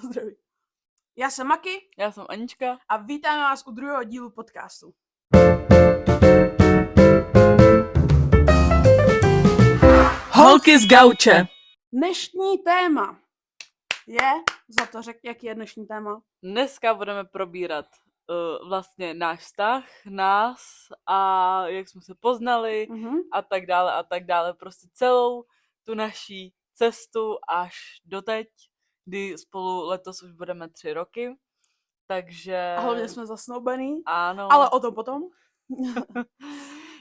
Zdraví. Já jsem Maki. Já jsem Anička. A vítáme vás u druhého dílu podcastu. Holky z gauče. Dnešní téma je, za to řek, jaký je dnešní téma? Dneska budeme probírat vlastně náš vztah, nás a jak jsme se poznali a tak dále. Prostě celou tu naší cestu až doteď, kdy spolu letos už budeme 3 roky. Takže... A hlavně jsme zasnoubený. Ano. Ale o tom potom.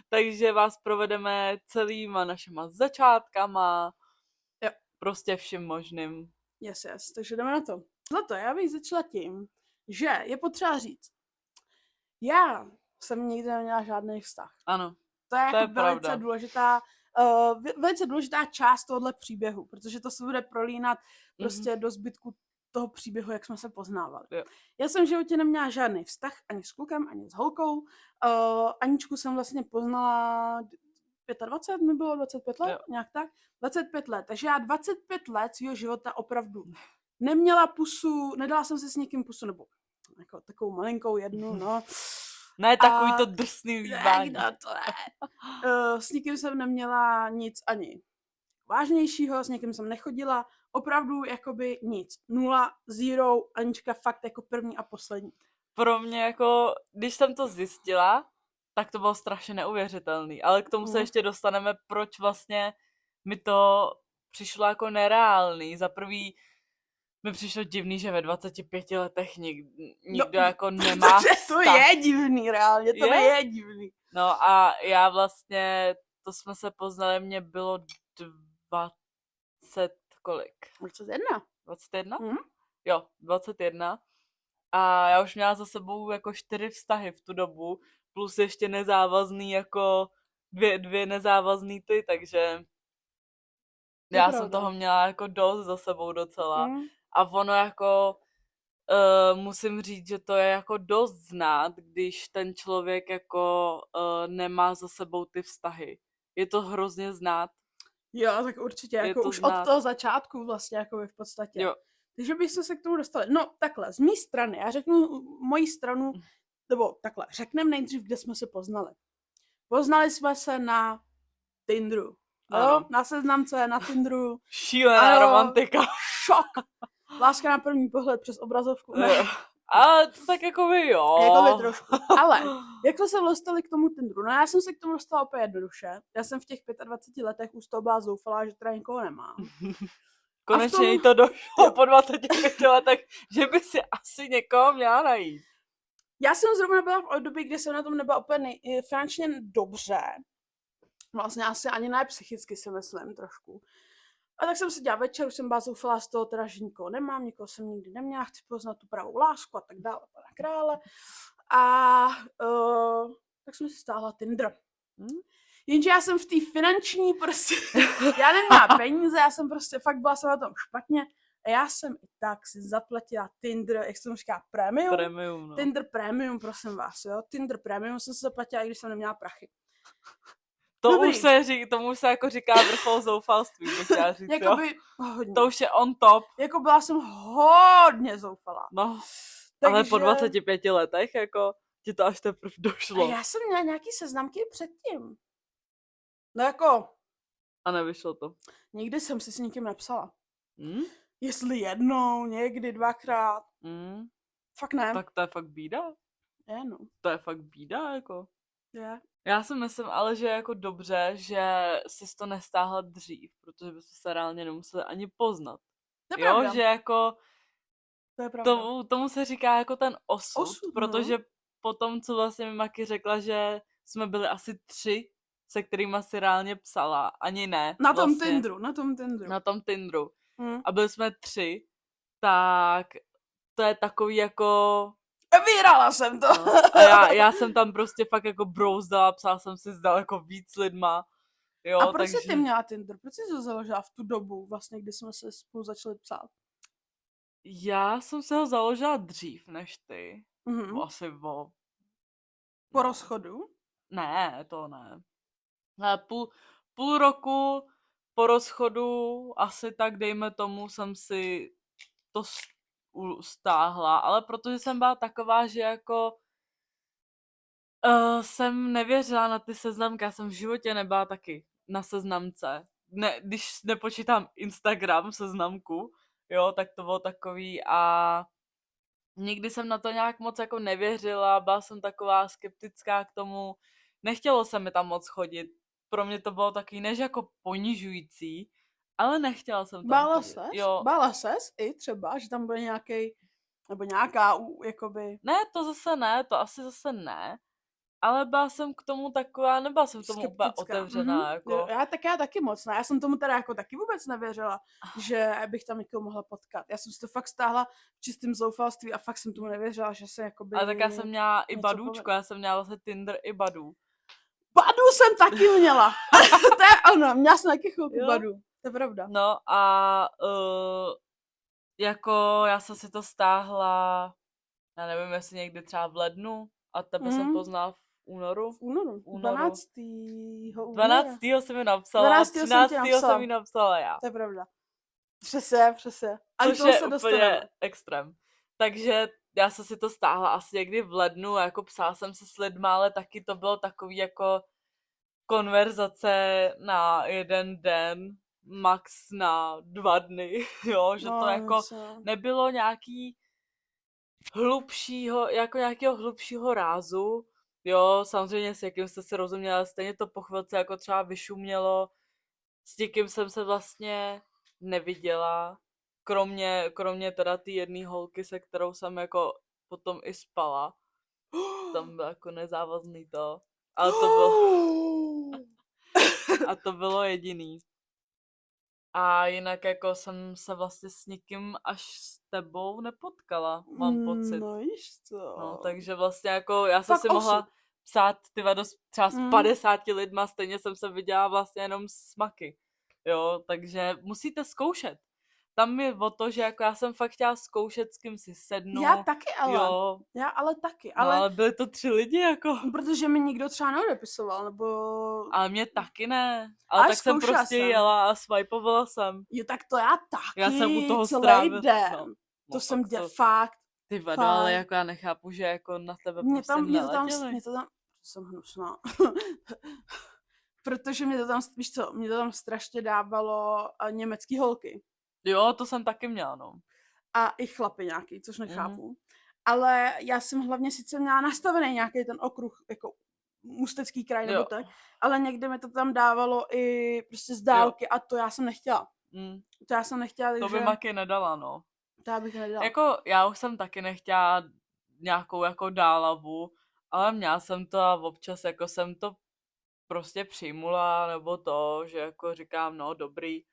Takže vás provedeme celýma našima začátkama. Jo. Prostě vším možným. Yes. Takže jdeme na to. Za to já bych začala tím, že je potřeba říct, já jsem nikdy neměla žádný vztah. Ano. To je jako velice důležitá část tohohle příběhu, protože to se bude prolínat prostě do zbytku toho příběhu, jak jsme se poznávali. Jo. Já jsem v životě neměla žádný vztah ani s klukem, ani s holkou. Aničku jsem vlastně poznala 25, mi bylo 25 let, nějak tak. 25 let, takže já 25 let svého života opravdu neměla pusu, nedala jsem si s někým pusu, nebo jako takovou malinkou jednu, no. Ne, takový to drsný líbání. S nikým jsem neměla nic ani vážnějšího, s někým jsem nechodila, opravdu jakoby nic. 0, 0, Anička fakt jako první a poslední. Pro mě jako, když jsem to zjistila, tak to bylo strašně neuvěřitelný, ale k tomu se ještě dostaneme, proč vlastně mi to přišlo jako nereálný. Za prvý mi přišlo divný, že ve 25 letech nikdo jako nemá vztah. To je divný, reálně, to je divný. No a já vlastně, to jsme se poznali, mě bylo 20 kolik? 21. 21? Jo, 21. A já už měla za sebou jako 4 vztahy v tu dobu, plus ještě nezávazný jako dvě nezávazný ty, takže já jsem toho měla jako dost za sebou docela. A ono jako, musím říct, že to je jako dost znát, když ten člověk jako nemá za sebou ty vztahy. Je to hrozně znát. Jo, tak určitě, jako už znát. Od toho začátku vlastně, jako v podstatě. Jo. Takže bychom se k tomu dostali. No, takhle, z mé strany, já řeknu moji stranu, nebo takhle, řekneme nejdřív, kde jsme se poznali. Poznali jsme se na Tinderu. Jo, na seznamce, na Tinderu. Šílená romantika. Šok. Láska na první pohled přes obrazovku. Ne. Ale to tak jako by jo. Jako by trošku. Ale jak jsme se dostali k tomu Tinderu? No já jsem se k tomu dostala opět jednoduše. Já jsem v těch 25 letech už z toho byla zoufalá, že teda nikoho nemám. Konečně jí to došlo po 25 letech, že by si asi někoho měla najít. Já jsem zrovna byla v období, kdy jsem na tom nebyla úplně finančně dobře. Vlastně asi ani ne psychicky, si myslím trošku. A tak jsem si dělala večer, už jsem byla zoufalá z toho, teda, že nikoho nemám, nikoho jsem nikdy neměla, chci poznat tu pravou lásku a tak dále, pana krále. A tak jsem si stáhla Tinder. Jenže já jsem v té finanční prostě, já neměla peníze, já jsem prostě, fakt byla jsem na tom špatně. A já jsem i tak si zaplatila Tinder, jak se tomu říká, premium. No. Tinder premium, prosím vás, jo. Tinder premium jsem si zaplatila, i když jsem neměla prachy. Tomu se jako říká vrchol zoufalství, bych chtěla říct, jakoby, hodně. To už je on top. Jako byla jsem hodně zoufalá. No, takže... ale po 25 letech, jako, ti to až teprve došlo. A já jsem měla nějaký seznamky předtím. No jako... A nevyšlo to. Nikdy jsem si s nikým nepsala. Jestli jednou, někdy, 2krát. Fakt ne. Tak to je fakt bída. Je, no. To je fakt bída, jako. Je. Já si myslím ale, že jako dobře, že jsi to nestáhla dřív, protože bychom se reálně nemuseli ani poznat. To je pravda. Že jako to je pravda. Tomu se říká jako ten osud, protože potom, co vlastně mi Maki řekla, že jsme byli asi 3, se kterýma si reálně psala, ani ne. Na tom vlastně, Tinderu. Na tom Tinderu. A byli jsme 3, tak to je takový jako... Vyrala jsem to. No. A já jsem tam prostě fakt jako brouzdala, psala jsem si s daleko víc lidma. Jo, a proč jsi ty měla Tinder? Proč jsi to založila v tu dobu, vlastně, kdy jsme se spolu začali psát? Já jsem se ho založila dřív než ty. Asi po rozchodu? Ne, to ne. Ale půl roku po rozchodu, asi tak dejme tomu, jsem si to stáhla, ale protože jsem byla taková, že jako jsem nevěřila na ty seznamky, já jsem v životě nebyla taky na seznamce. Ne, když nepočítám Instagram seznamku, jo, tak to bylo takový a nikdy jsem na to nějak moc jako nevěřila, byla jsem taková skeptická k tomu, nechtělo se mi tam moc chodit, pro mě to bylo taky než jako ponižující, ale nechtěla jsem tam chodit. Jo. Bála ses i třeba, že tam bude nějaký nebo nějaká, jakoby... Ne, to zase ne, to asi zase ne, ale byla jsem k tomu taková, nebyla jsem k tomu úplně otevřená, jako. Jo, já taky moc ne, já jsem tomu teda jako taky vůbec nevěřila, že bych tam někoho mohla potkat. Já jsem si to fakt stáhla v čistém zoufalství a fakt jsem tomu nevěřila, že se jakoby... Ale tak já jsem měla i Badůčko, já jsem měla vlastně Tinder i Badu. Badu jsem taky měla. To je ono, měla jsem taky chvilku Badu. To je pravda. No a jako já jsem si to stáhla, já nevím, jestli někdy třeba v lednu a tebe jsem poznala v únoru. V únoru. 12. 12. jsem mi napsala, 12. 13. jsem mi napsala já. To je pravda. Přesně. Což je úplně extrém. Takže já jsem si to stáhla asi někdy v lednu a jako psala jsem se s lidma, ale taky to bylo takový jako konverzace na jeden den, max na 2 dny, jo, že to jako nebylo nějaký nějakého hlubšího rázu, jo, samozřejmě s jakým jste se rozuměla, stejně to po chvilce jako třeba vyšumělo, s někým jsem se vlastně neviděla, kromě teda ty jedné holky, se kterou jsem jako potom i spala, tam byl jako nezávazný to, ale to bylo a to bylo jediný. A jinak jako jsem se vlastně s nikým až s tebou nepotkala, mám pocit. No víš co. No, takže vlastně jako já jsem si mohla psát třeba s 50 lidma, stejně jsem se viděla vlastně jenom s maky. Jo, takže musíte zkoušet. Tam je o to, že jako já jsem fakt chtěla zkoušet, s kým si sednu. Já taky, ale. Jo. Já ale taky, ale... No, ale byly to 3 lidi, jako. Protože mi nikdo třeba neodepisoval, nebo... Ale mě taky ne. Ale tak jsem prostě jela a swipeovala jsem. Jo, tak to já taky. Já jsem u toho celý den. No, to jsem dělala fakt. Ty vado, ale jako já nechápu, že jako na tebe mě prostě neletěli. Mě to tam, jsem hnusná. Protože mě to tam, víš co, mě to tam strašně dávalo německý holky. Jo, to jsem taky měla, no. A i chlapy nějaký, což nechápu. Ale já jsem hlavně sice měla nastavený nějaký ten okruh, jako Ústecký kraj nebo tak, ale někde mi to tam dávalo i prostě z dálky a to já jsem nechtěla. To já jsem nechtěla, takže... To by Maky nedala, no. To já bych nedala. Jako já už jsem taky nechtěla nějakou jako dálavu, ale měla jsem to a občas jako jsem to prostě přijmula, nebo to, že jako říkám, no dobrý,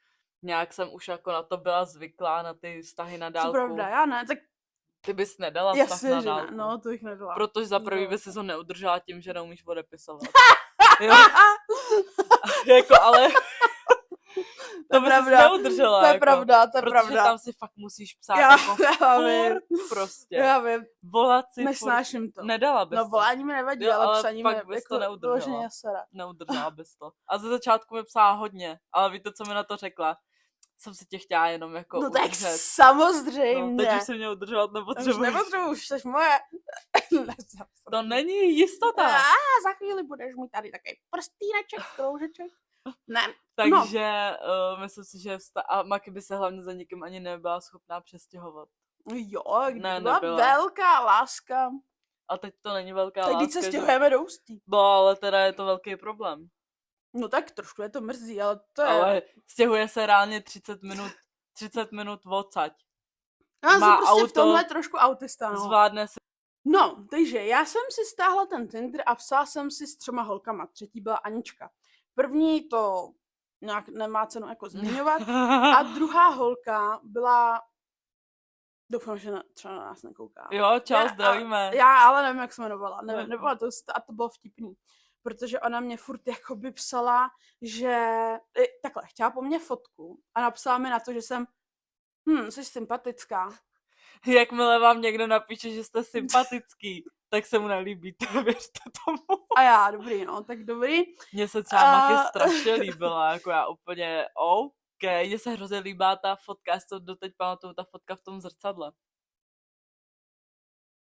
nějak jsem už jako na to byla zvyklá, na ty vztahy na dálku. To pravda, já ne, tak ty bys nedala vztah na dálku. Ne. No, to bych nedala. Protože za prvý by si to neudržela tím, že neumíš odepisovat. Jo? Jako, ale... To by si neudržela. To je pravda, to je protože pravda. Protože tam si fakt musíš psát jako furt prostě. Já vím. Volat si nesnáším to. Nedala bys to. No volání mi nevadí, ale psaní mi bys jako to neudržela. Neudržela bys to. A ze začátku mi psala hodně, ale víte, co mi na to řekla? Jsem si tě chtěla jenom jako no udržet. Tak samozřejmě. No, teď už si mě udržovat nepotřebuješ. Už nepotřebuji, už jsi moje. To není jistota. Za chvíli budeš mít tady takový prstíneček, kroužeček. Ne. Takže myslím si, že a Maki by se hlavně za nikým ani nebyla schopná přestěhovat. Jo, byla velká láska. A teď to není velká láska. Teď se stěhujeme do Ústí. No, ale teda je to velký problém. No tak trošku je to mrzí, ale to je... Ale stěhuje se reálně 30 minut odsaď. Já jsem prostě auto, v tomhle trošku autista, no. Zvládne se. No, takže já jsem si stáhla ten Tinder a psala jsem si s 3 holkama. 3. byla Anička. První to nějak nemá cenu jako zmiňovat. A 2. holka byla... Doufám, že třeba na nás nekouká. Jo, čau, zdravíme. Já ale nevím, jak se jmenovala. Nebyla to, a to bylo vtipný. Protože ona mě furt jakoby psala, že... Takhle, chtěla po mně fotku a napsala mi na to, že jsem... jsi sympatická. Jakmile vám někdo napíše, že jste sympatický, tak se mu nelíbíte, věřte tomu. A já, dobrý, no, tak dobrý. Mně se třeba Maky strašně líbila, jako já úplně, OK, mně se hrozně líbá ta fotka, já si to doteď pamatuju, ta fotka v tom zrcadle.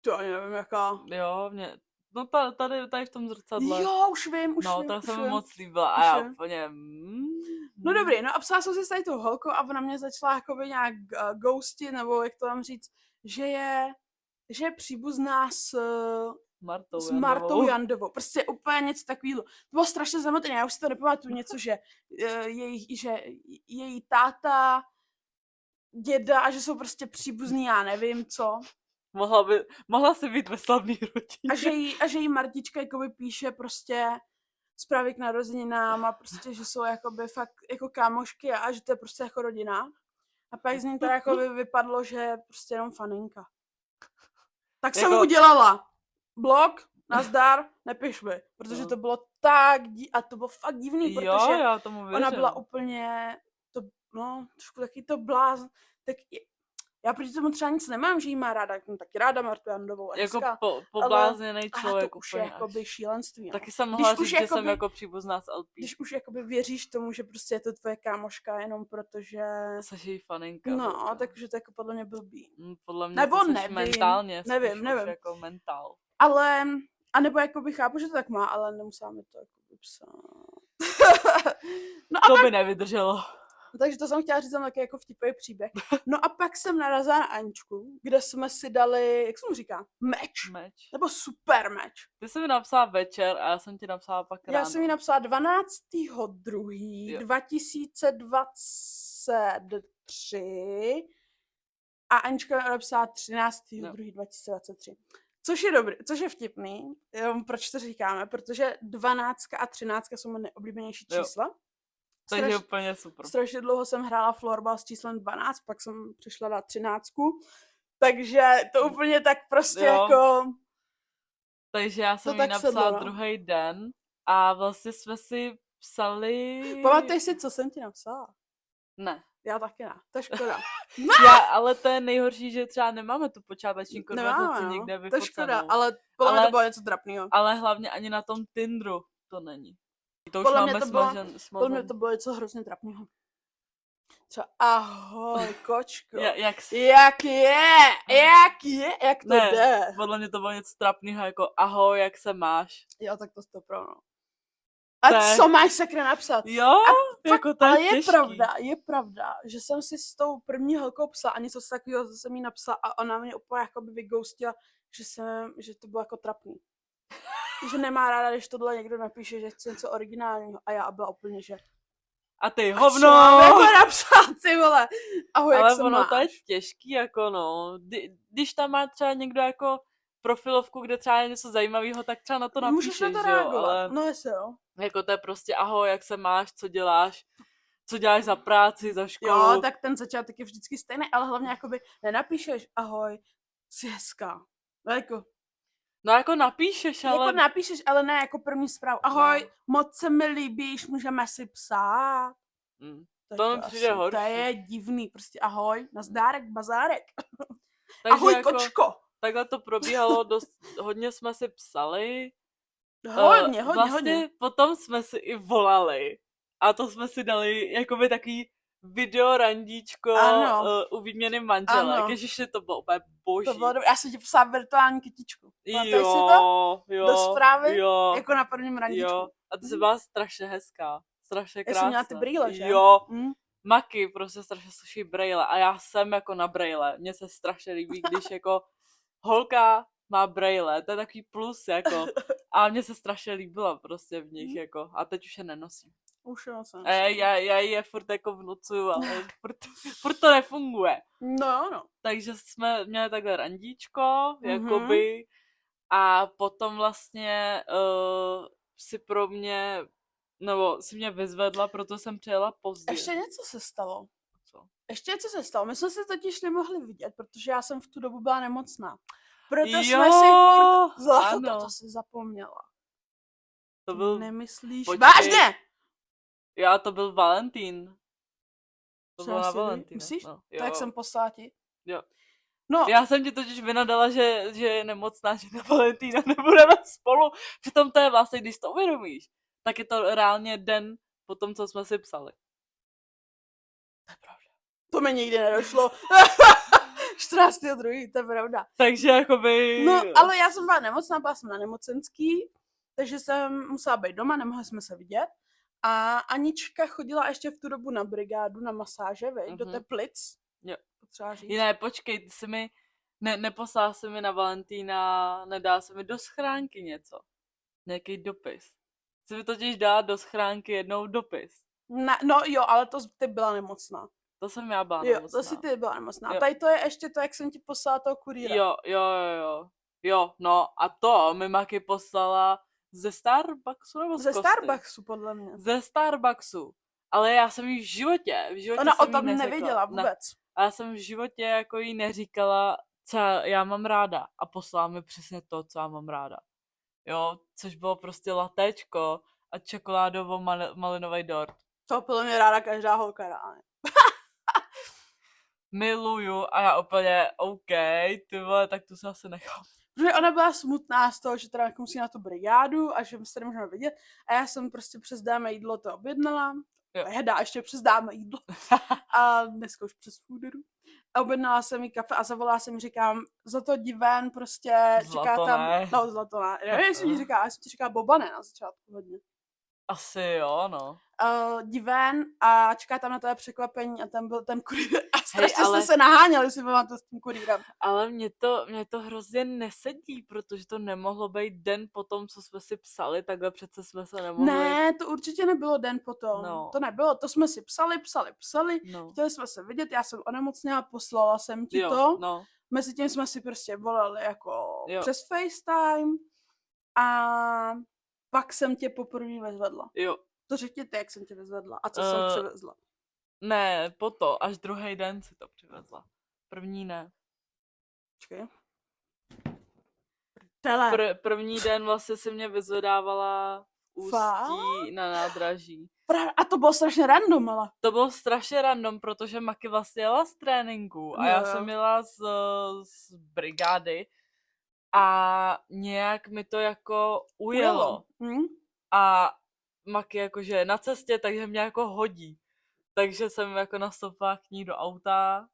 To ani nevím, jaká. Jo, no tady v tom zrcadle. Jo, už vím. No, ta se mi moc líbila Už a já vím. úplně... No dobrý, no a psala jsem si s tady tou holkou a ona mě začala jakoby nějak ghostit, nebo jak to mám říct, že je příbuzná s Martou Jandovou. Prostě úplně něco takového. To bylo strašně zamotené, já už si to nepamatuju, něco, že její táta, děda a že jsou prostě příbuzní, já nevím co. Mohla si být ve slavný rodině. A že jí Martička jakoby píše prostě zprávy k narozeninám a prostě, že jsou jakoby fakt jako kámošky a že to je prostě jako rodina. A pak z ní to jakoby vypadlo, že je prostě jenom faninka. Tak jsem udělala blog, nazdar, nepiš mi, protože to bylo a to bylo fakt divný, protože já tomu věřím. Ona byla úplně, trošku taky to blázn, tak já proti tomu třeba nic nemám, že jí má ráda, jsem taky ráda Martu Jandovou. Jako poblázněnej člověk. To už je jakoby šílenství. Taky jsem mohla říct, že jsem jako příbuzná s LP. Když už jakoby věříš tomu, že prostě je to tvoje kámoška, jenom protože... Jsi její faninka. No, takže to jako podle mě blbý. Podle mě nebo to nevím, mentálně. Nevím. Jako mentál. Ale, anebo jakoby chápu, že to tak má, ale nemusela mi to jakoby psát. No to by nevydrželo. Takže to jsem chtěla říct, tam taky jako vtipný příběh. No a pak jsem narazila na Aničku, kde jsme si dali, jak se mu říká, meč. Nebo super meč. Ty jsi mi napsala večer a já jsem ti napsala pak ráno. Já jsem mi napsala 12.2.2023 a Anička mi napsala 13.2.2023. Což je vtipný, proč to říkáme, protože 12 a 13 jsou moje nejoblíbenější čísla. Takže úplně super. Strašně dlouho jsem hrála florbal s číslem 12, pak jsem přišla na 13. Takže to úplně tak prostě jako... Takže já jsem jí napsala druhý den a vlastně jsme si psali... Pamatuješ si, co jsem ti napsala? Ne. Já taky ne, to je škoda. Ale to je nejhorší, že třeba nemáme tu počáteční konverzaci někde vyfocenou. To je škoda, ale podle mě to bylo něco trapného. Ale hlavně ani na tom Tinderu to není. To už podle máme podle mě to bylo něco hrozně trapného. Třeba ahoj, kočko. Jak to jde? Podle mě to bylo něco trapného jako ahoj, jak se máš. Jo, tak to no. A co máš sakra napsat? Jo, jako to je těžký. Je pravda, že jsem si s tou první holkou psala a něco takového jsem jí napsala a ona mě úplně jakoby vyghostila, že to bylo jako trapný. Že nemá ráda, když tohle někdo napíše, že chce něco originálního a já byla úplně, že... A ty hovno! A co mám napsat, ty vole? Ahoj, ale jak se ono máš? To je těžký, jako no. Když tam má třeba někdo jako profilovku, kde třeba je něco zajímavého, tak třeba na to napíšeš, můžeš na to reagovat, ale... no jestli jo. Jako to je prostě ahoj, jak se máš, co děláš za práci, za školu. Jo, tak ten začátek je vždycky stejný, ale hlavně jakoby nenapíšeš ahoj, jsi hezká. No jako napíšeš, ale... Jako napíšeš, ale ne jako první zprávu. Ahoj, moc se mi líbíš, můžeme si psát. To mi přijde horší. To je divný, prostě ahoj, nazdárek, bazárek. Takže ahoj, jako, kočko. Takhle to probíhalo, hodně jsme si psali. Hodně. Potom jsme si i volali. A to jsme si dali jakoby takový video randíčko u výměny manželek. Ježiši, to bylo úplně boží. To bylo dobré. Já jsem ti psala virtuální kytičku. Jo. Do zprávy? Jako na prvním randíčku. Jo. A to se byla strašně hezká. Strašně krásná. Já jsem měla ty brýle, že? Jo. Maky prostě strašně sluší brýle. A já jsem jako na brýle. Mně se strašně líbí, když jako holka má brýle. To je takový plus, jako. A mně se strašně líbila prostě v nich, jako. A teď už je nenosím. Už jo, jsem. Já je furt jako vnucuju, ale furt to nefunguje. No. Takže jsme měli takhle randíčko, jakoby, a potom vlastně si mě vyzvedla, proto jsem přijela pozdě. Ještě něco se stalo. Co? My jsme se totiž nemohli vidět, protože já jsem v tu dobu byla nemocná. Proto jsme si furt... To si zapomněla. To byl... Nemyslíš? Vážně! Já, to byl Valentín. To bylo na Valentína. Myslíš? No, tak jsem poslala ti. Jo. No. Já jsem ti totiž vynadala, že je nemocná, že na Valentína nebudeme spolu. Přitom to je vlastně, když to uvědomíš, tak je to reálně den po tom, co jsme si psali. To je pravda. To mi nikdy nedošlo. 14.2., to je pravda. Takže jakoby... No, ale já jsem byla nemocná, byla jsem na nemocenský, takže jsem musela být doma, nemohli jsme se vidět. A Anička chodila ještě v tu dobu na brigádu, na masáže, veď, do Teplic. Jo. Potřeba říct. Ne, počkej, ty jsi mi... Neposlala jsi mi na Valentína, nedá se mi do schránky něco. Nějaký dopis. Chci mi totiž dát do schránky jednou dopis. No jo, ale to ty byla nemocná. To jsem já byla Jo, nemocná. to si ty byla nemocná. Jo. Tady to je ještě to, jak jsem ti poslala toho kurýra. Jo, no a to mi Maki poslala ze Starbucksu nebo Ze Starbucksu, podle mě. Ze Starbucksu. Ale já jsem jí v životě Ona o jsem tom jí nevěděla vůbec. Ne. A já jsem v životě jako jí neříkala, co já mám ráda. A poslala mi přesně to, co já mám ráda. Jo, což bylo prostě latéčko a čokoládovo-malinový dort. To podle mě ráda každá holka ráda. Miluju a já úplně, OK, ty vole, tak to se asi nechám. Protože ona byla smutná z toho, že teda musí na tu brigádu a že my se nemůžeme vidět. A já jsem prostě přes Dáme jídlo to objednala. Heda, ještě přes Dáme jídlo. A dneska už přes Fooderu. A objednala jsem jí kafe a zavolala jsem jí, říkám, za to diven prostě čeká tam... No, zlato ne. Nevím, jestli mi říká, já jsem ti říkala Bobane na začátku hodně. Asi jo, no. Diven a čeká tam na tvé překvapení a tam byl ten kurýr a strašně jste se naháněli, si pamatuju s tím kurýrem. Ale mě to hrozně nesedí, protože to nemohlo být den potom, co jsme si psali, takhle přece jsme se nemohli... Ne, to určitě nebylo den potom. No. To nebylo, to jsme si psali. No. Chtěli jsme se vidět, já jsem onemocněla, poslala jsem ti to. No. Mezitím jsme si prostě volali jako přes FaceTime a pak jsem tě poprvé vezvedla. Jo. To řekni ty, jak jsem tě vezvedla a co jsem přivezla. Ne, až druhý den si to přivezla. První ne. Počkej. První den vlastně si mě vyzvedávala Ústí na nádraží. A to bylo strašně random, ale. To bylo strašně random, protože Maki vlastně jela z tréninku a já jsem jela z brigády a nějak mi to jako ujelo. A Maki jakože na cestě, takže mě jako hodí. Takže jsem jako nastoupila k ní do auta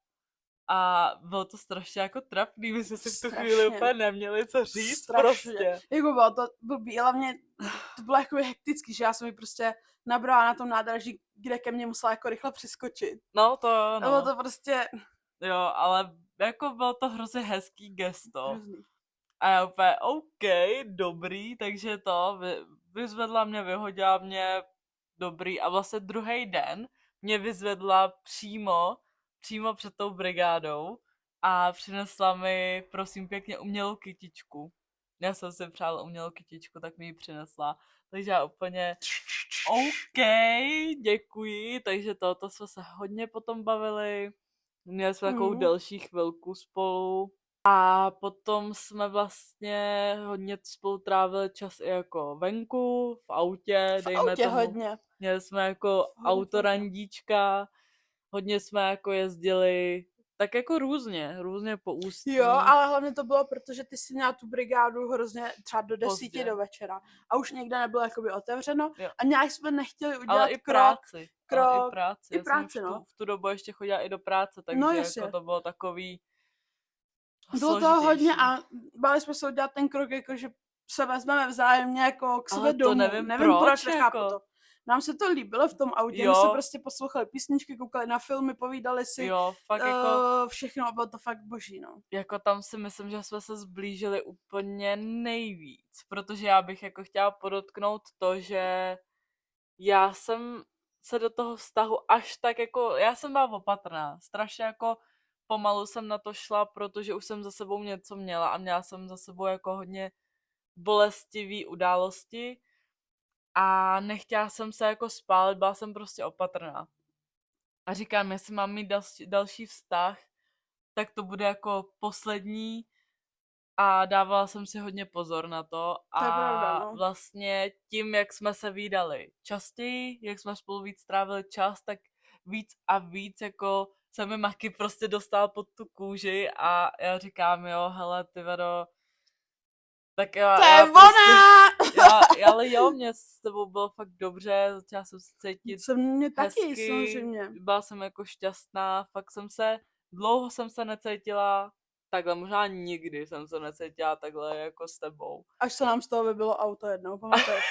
a bylo to strašně jako trapný, my jsme si v tu chvíli úplně neměli co říct prostě. Jako bylo to blbý, hlavně to bylo jako hektický, že já jsem ji prostě nabrala na tom nádraží, kde ke mně musela jako rychle přiskočit. No to no. Bylo to prostě... Jo, ale jako bylo to hrozně hezký gesto. A já úplně, OK, dobrý, takže to vyzvedla mě, vyhodila mě, dobrý. A vlastně druhý den mě vyzvedla přímo před tou brigádou a přinesla mi, prosím pěkně, umělou kytičku. Já jsem si přála umělou kytičku, tak mi ji přinesla. Takže já úplně, OK, děkuji. Takže to jsme se hodně potom bavili. Měli jsme takovou delší chvilku spolu. A potom jsme vlastně hodně spolu trávili čas i jako venku, v autě, dejme tomu. Hodně. Měli jsme jako autorandíčka, hodně jsme jako jezdili, tak jako různě po Ústí. Jo, ale hlavně to bylo, protože ty jsi měla tu brigádu hrozně třeba do 10 do večera a už někde nebylo jakoby otevřeno a nějak jsme nechtěli udělat ale i práci. I práci, no. V tu dobu ještě chodila i do práce, takže jako to bylo takový bylo toho hodně a báli jsme se udělat ten krok, jako že se vezmeme vzájemně jako k sobě domů. Nevím proč jako. To. Nám se to líbilo v tom autě, my jsme prostě poslouchali písničky, koukali na filmy, povídali si fakt jako, všechno a bylo to fakt boží, no. Jako tam si myslím, že jsme se zblížili úplně nejvíc, protože já bych jako chtěla podotknout to, že já jsem se do toho vztahu až tak jako, já jsem byla opatrná, strašně jako pomalu jsem na to šla, protože už jsem za sebou něco měla a měla jsem za sebou jako hodně bolestivý události a nechtěla jsem se jako spálit, byla jsem prostě opatrná. A říkám, jestli mám mít další vztah, tak to bude jako poslední a dávala jsem si hodně pozor na to. A to je pravda, no. Vlastně tím, jak jsme se vídali častěji, jak jsme spolu víc strávili čas, tak víc a víc jako se mi Maki prostě dostal pod tu kůži a já říkám, jo, hele, ty vado, tak jo. To je ona! Prostě, ale jo, mě s tebou bylo fakt dobře, začala jsem se cítit mě taky, hezky, samozřejmě. byla jsem jako šťastná, fakt jsem se dlouho jsem se necítila takhle, možná nikdy jsem se necítila takhle jako s tebou. Až se nám z toho vybilo auto jednou, pamatuješ?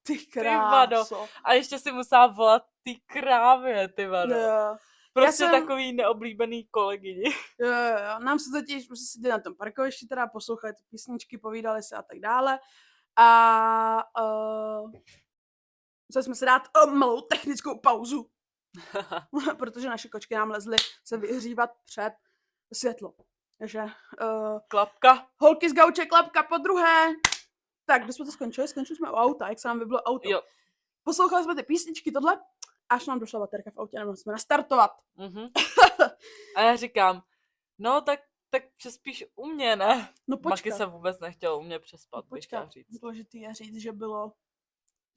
Ty vado. kráso. A ještě si musela volat ty krávě, ty vado. Jo. Prostě takový neoblíbený kolegyni. Jo. Nám se totiž prostě seděli na tom parkovišti, teda poslouchali ty písničky, povídali se a tak dále. A museli jsme se dát malou technickou pauzu. Protože naše kočky nám lezly se vyhřívat před světlo. Takže klapka. Holky z gauče, klapka po druhé. Tak, když jsme to skončili jsme u auta, jak se nám vybilo auto. Jo. Poslouchali jsme ty písničky, tohle, až nám došla baterka v autě, nemohli jsme nastartovat. A já říkám, no tak přespíš u mě, ne? No počkat. Maky se vůbec nechtěla u mě přespat, bych chtěla říct. Důležitý je říct, že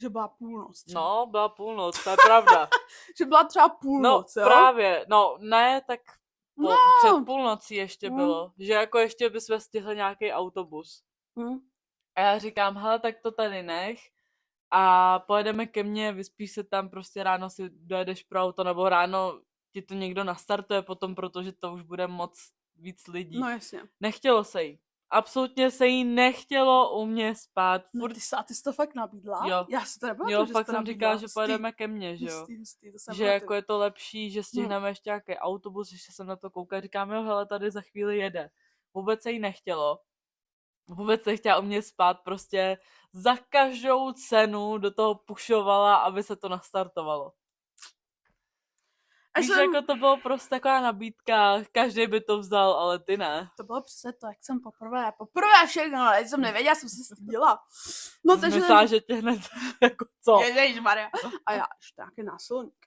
byla půlnoc. Třeba. No, byla půlnoc, to je pravda. Že byla třeba půlnoc, no, jo? právě, no, ne, tak před půlnocí ještě bylo, že jako ještě bychom stihli nějaký autobus. A já říkám, hele, tak to tady nech a pojedeme ke mně, vyspíš se tam, prostě ráno si dojedeš pro auto, nebo ráno ti to někdo nastartuje potom, protože to už bude moc víc lidí. No jasně. Nechtělo se jí. Absolutně se jí nechtělo u mě spát. No ty jsi to fakt nabídla? Jo. Já si to nebyla, jo, že fakt to jsem nabídla. říkala, že pojedeme ke mně, že jo. Že jako je to lepší, že stihneme ještě nějaký autobus, ještě jsem na to koukala, říkám, jo, hele, tady za chvíli jede. Vůbec se jí nechtělo. Vůbec nechtěla u mě spát, prostě za každou cenu do toho pušovala, aby se to nastartovalo. Víš, jako to bylo prostě taková nabídka, každý by to vzal, ale ty ne. To bylo přesně to, jak jsem poprvé všechno, ale jsem nevěděla, jsem se styděla. No, takže myslela, že tě hned, jako co? Ježišmarja. A já, ještě nějaký násilník.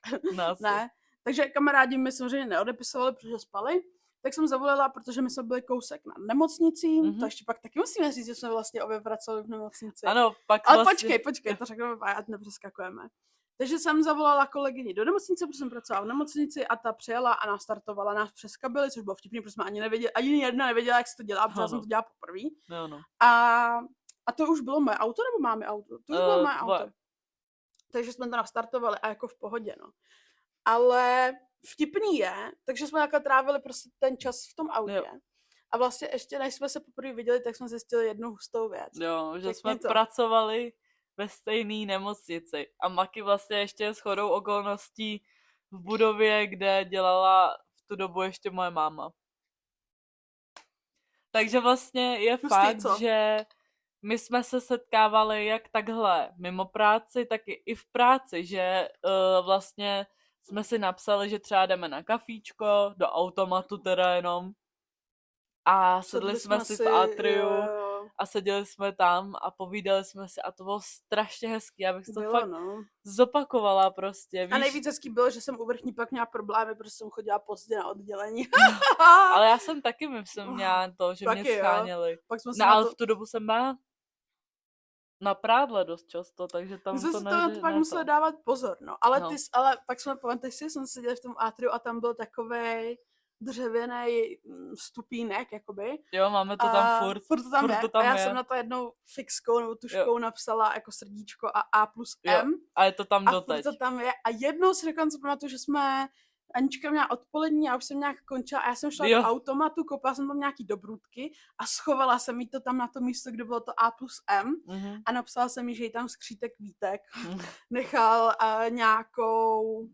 Ne, takže kamarádi mi samozřejmě neodepisovali, protože spali. Tak jsem zavolala, protože my jsme byli kousek na nemocnici, to ještě pak taky musíme říct, že jsme vlastně obě pracovali v nemocnici. Ano, pak ale vlastně... počkej, to řekneme, ať nepřeskakujeme. Takže jsem zavolala kolegyni do nemocnice, protože jsem pracovala v nemocnici a ta přijela a nastartovala nás přes kabely, což bylo vtipný, protože jsme ani jedna nevěděla, jak se to dělá, protože jsem to dělala poprvé. No. A to už bylo moje auto, nebo máme auto? To už bylo moje auto. Takže jsme to nastartovali a jako v pohodě, no. Ale vtipný je, takže jsme jako trávili prostě ten čas v tom autě. Jo. A vlastně ještě než jsme se poprvé viděli, tak jsme zjistili jednu hustou věc. Jo, že jsme pracovali ve stejné nemocnici. A Maki vlastně ještě shodou okolností v budově, kde dělala v tu dobu ještě moje máma. Takže vlastně je fakt, že my jsme se setkávali jak takhle mimo práci, tak i v práci, že vlastně jsme si napsali, že třeba jdeme na kafíčko, do automatu teda jenom. A sedli jsme si v atriu a seděli jsme tam a povídali jsme si a to bylo strašně hezký, já bych to fakt zopakovala prostě. Víš? A nejvíc hezký bylo, že jsem u vrchní pak měla problémy, protože jsem chodila pozdě na oddělení. Ale já jsem taky, myslím, měla to, že mě scháněli. Ale v tu dobu jsem byla na prádle dost často, takže tam my jsme to to pak museli dávat pozor, no. Ale pak jsme, pamatuješ si, jsem seděla v tom atriu a tam byl takovej dřevěný stupínek, jakoby. Jo, máme to tam furt. Furt to tam je. A já jsem na to jednou fixkou nebo tuškou napsala jako srdíčko a A+M. A je to tam doteď. A to tam je. A jednou si dokonce pamatuju, že jsme Anička měla odpolední, já už jsem nějak končila a já jsem šla do automatu, koupila jsem tam nějaký dobrůdky a schovala jsem jí to tam na to místo, kde bylo to A+M a napsala jsem jí, že jí tam skřítek Vítek nechal nějakou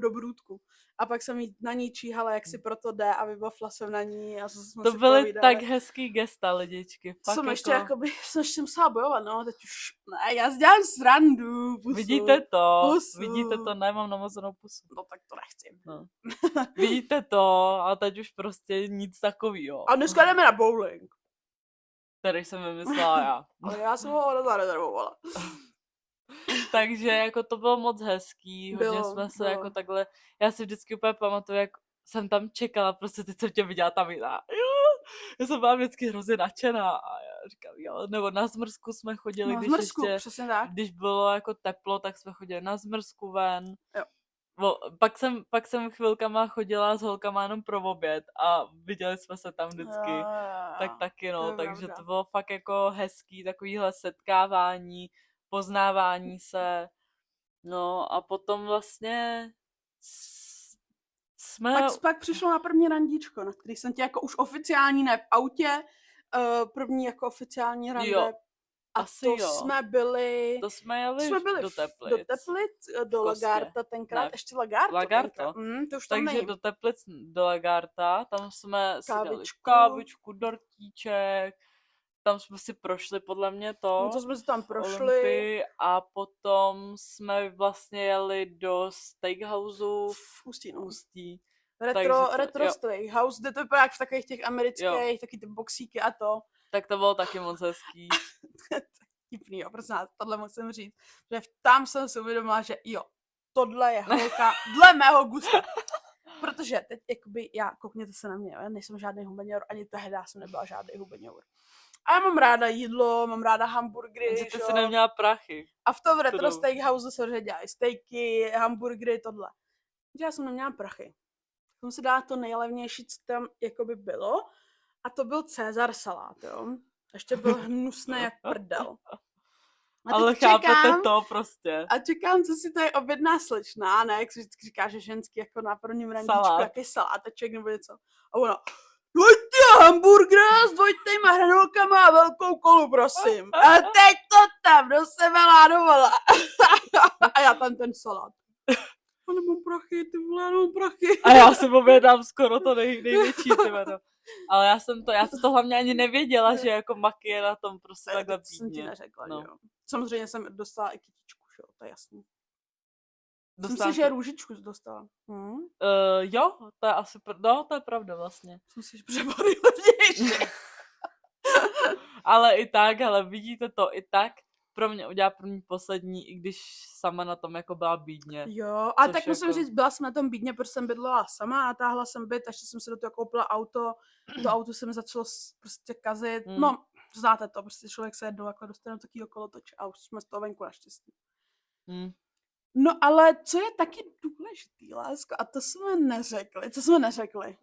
dobrůdku. A pak jsem jí na ní číhala, jak si proto jde a vybavila jsem na ní a jsme to byly povídali. Tak hezký gesta, lidičky. Jsem ještě musela bojovat, no, teď už ne, já dělám srandu, pusu. Vidíte to, nemám namazanou pusu. No tak to nechci. No. Vidíte to, a teď už prostě nic takovýho. A dneska jdeme na bowling. Který jsem vymyslela já. Ale já jsem ho zarezervovala. Takže jako to bylo moc hezký, hodně jsme se jako takhle, já si vždycky úplně pamatuju, jak jsem tam čekala, prostě teď jsem tě viděla tam já jsem byla vždycky hrozně nadšená a já říkám, jo, nebo na zmrzku jsme chodili, když bylo jako teplo, tak jsme chodili na zmrzku ven. Jo. Pak jsem chvilkama chodila s holkama jenom pro oběd a viděli jsme se tam vždycky, tak taky no, takže to bylo fakt jako hezký, takovýhle setkávání, poznávání se, no a potom vlastně jsme... Pak přišlo na první randíčko, na který jsem tě jako už oficiální, ne v autě, první jako oficiální rande. Jo, a asi to jo. jsme byli... To jsme jeli do Teplic. Do Teplic, do Kostě. Lagarta tenkrát, Ne, ještě Lagarto. Lagarto. To už tam Takže nejím. do Teplic, do Lagarta, tam jsme si dali Kávičku. kávičku, dortíček, tam jsme si prošli podle mě to. No to jsme si tam prošli. Olympii a potom jsme vlastně jeli do steakhouseu V Ústí, no. Ústí. Retro steakhouse, kde to vypadá jak v takových těch amerických, taky ty boxíky a to. Tak to bylo taky moc hezký. Vtipný, jo, prosím vás, tohle musím říct, že tam jsem si uvědomila, že jo, tohle je holka dle mého gusta. Protože teď, jakoby, koukněte se na mě, já nejsem žádný hubeňor, ani tehdy jsem nebyla žádný hubeňor. A já mám ráda jídlo, mám ráda hamburgery, Že ty jsi neměla prachy. A v tom retro steakhouse se dělají steaky, hamburgery, tohle. Já jsem neměla prachy. Jsem si dala to nejlevnější, co tam jakoby bylo. A to byl Cezar salát, jo. Ještě byl hnusný jak prdel. Ale chápete to prostě. A čekám, co si tady objedná slečna, ne, jak se vždycky říká, že ženský jako na prvním randíčku, jaký saláteček nebo něco. A ona, dvojitý hamburger s dvojitýma hranolkama a velkou kolu, prosím. A teď to tam do sebe ládovala. A já tam ten salát. A nemám prachy, ty vole, nemám prachy. A já si objednám skoro to největší, ty jméno. Ale já jsem to hlavně ani nevěděla, že jako Maki je na tom prostě takhle To jsem ti pídně. neřekla, no. Jo. Samozřejmě jsem dostala i kytičku, jo, to je jasný. Dostala Myslím si, že růžičku jsi dostala. Jo, to je asi, no to je pravda vlastně. Myslím si, že přebory hodnější. Ale i tak, ale vidíte to, i tak pro mě udělá první poslední, i když sama na tom jako byla bídně. Jo, a tak Což musím jako... říct, byla jsem na tom bídně, protože jsem bydlela sama a táhla jsem byt, ještě jsem si do toho koupila auto. To auto se mi začalo prostě kazit. No, znáte to, prostě člověk se jednou jako dostane do takového kolotoče a už jsme z toho venku naštěstí. No ale co je taky důležitý, lásko, a to jsme neřekli. Co jsme neřekli?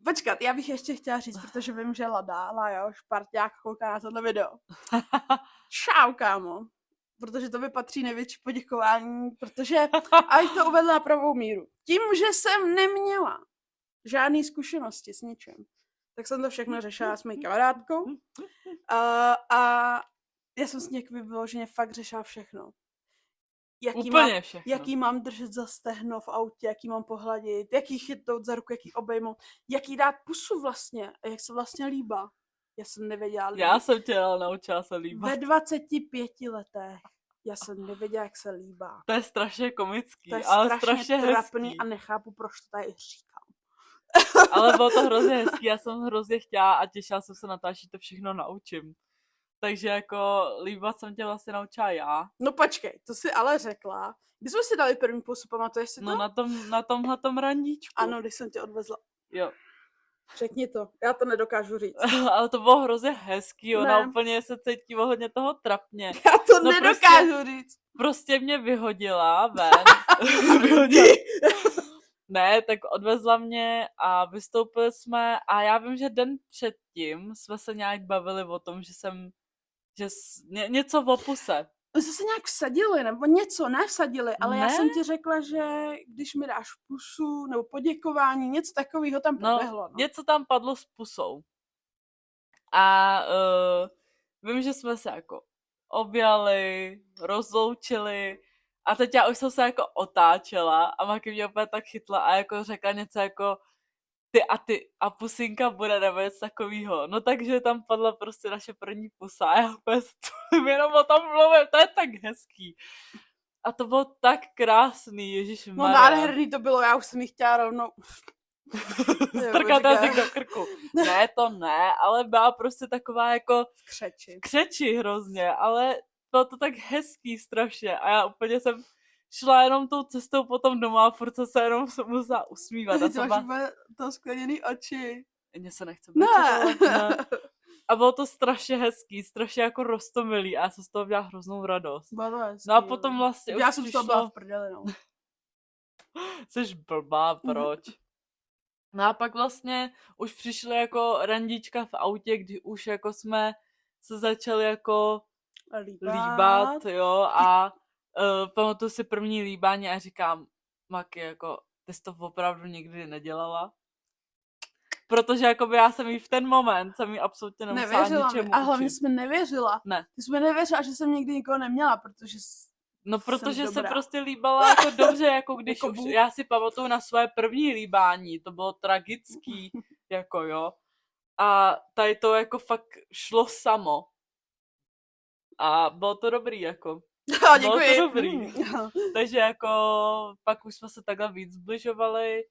Počkat, já bych ještě chtěla říct, protože vím, že Lada, jo, šparťák kouká na tohle video. Čau, kámo. Protože to by patří největší poděkování, protože, abych to uvedla na pravou míru. Tím, že jsem neměla žádný zkušenosti s ničím, tak jsem to všechno řešila s mojí kamarádkou. A já jsem s ní vyloženě fakt řešila všechno. Jaký mám držet za stehno v autě, jaký mám pohladit, jaký chytnout za ruku, jaký obejmout, jaký dát pusu vlastně a jak se vlastně líbá. Já jsem nevěděla líbat. Já jsem tě naučila se líbat. Ve 25 letech já jsem nevěděla, jak se líbá. To je strašně komický, to je ale strašně trapný hezký. A nechápu, proč to tady říkám. Ale bylo to hrozně hezký, já jsem hrozně chtěla a těšila jsem se na to, až to všechno naučím. Takže jako líbat jsem tě vlastně naučila já. No počkej, to si ale řekla. Když jsme si dali první pusu, pamatuješ si to? No na tomhletom randíčku. Ano, když jsem tě odvezla. Jo. Řekni to, já to nedokážu říct. Ale to bylo hrozně hezký, ona úplně se cítí hodně toho trapně. Já to nedokážu říct. Prostě mě vyhodila ven. Ne, tak odvezla mě a vystoupili jsme a já vím, že den předtím jsme se nějak bavili o tom, něco o puse. My jsme se nějak vsadili, nebo něco, ne vsadili, ale já jsem ti řekla, že když mi dáš pusu, nebo poděkování, něco takového tam proběhlo. No. Něco tam padlo s pusou. A vím, že jsme se jako objali, rozloučili a teď já už jsem se jako otáčela a Maki mě opět tak chytla a jako řekla něco jako ty a pusinka bude nebo něco takovýho. No takže tam padla prostě naše první pusa a já opět jenom o tom mluvím, to je tak hezký. A to bylo tak krásný, ježišmarja. No nádherný to bylo, já už jsem jí chtěla rovnou strkat jazyk do krku. Ne, to ne, ale byla prostě taková jako křeči hrozně, ale bylo to tak hezký strašně a já úplně jsem šla jenom tou cestou potom doma a furt se jenom musela usmívat. Ty máš úplně to skleněný oči. Mně se nechce brečet. Ne. A bylo to strašně hezký, strašně jako roztomilý a já jsem z toho měla hroznou radost. Bylo to hezký, no a potom vlastně já jsem z toho byla v prdeli, no. Jsi blbá, proč? No a pak vlastně už přišly jako randíčka v autě, kdy už jako jsme se začali jako líbat jo, a pamatuju si první líbání a říkám Maki jako, ty jsi to opravdu nikdy nedělala. Protože jakoby já jsem jí v ten moment, jsem jí absolutně nemusela Nevěřila mi. ničemu A hlavně učit. jsi mi nevěřila. Ne. Ty jsi mi nevěřila, že jsem nikdy nikoho neměla, protože No protože se dobrá. prostě líbala jako dobře, jako když Jako už, Bůh. já si pamatuju na své první líbání, to bylo tragický, jako jo. A tady to jako fakt šlo samo. A bylo to dobrý, jako. Bylo to dobrý. Takže jako pak už jsme se takhle víc zbližovali.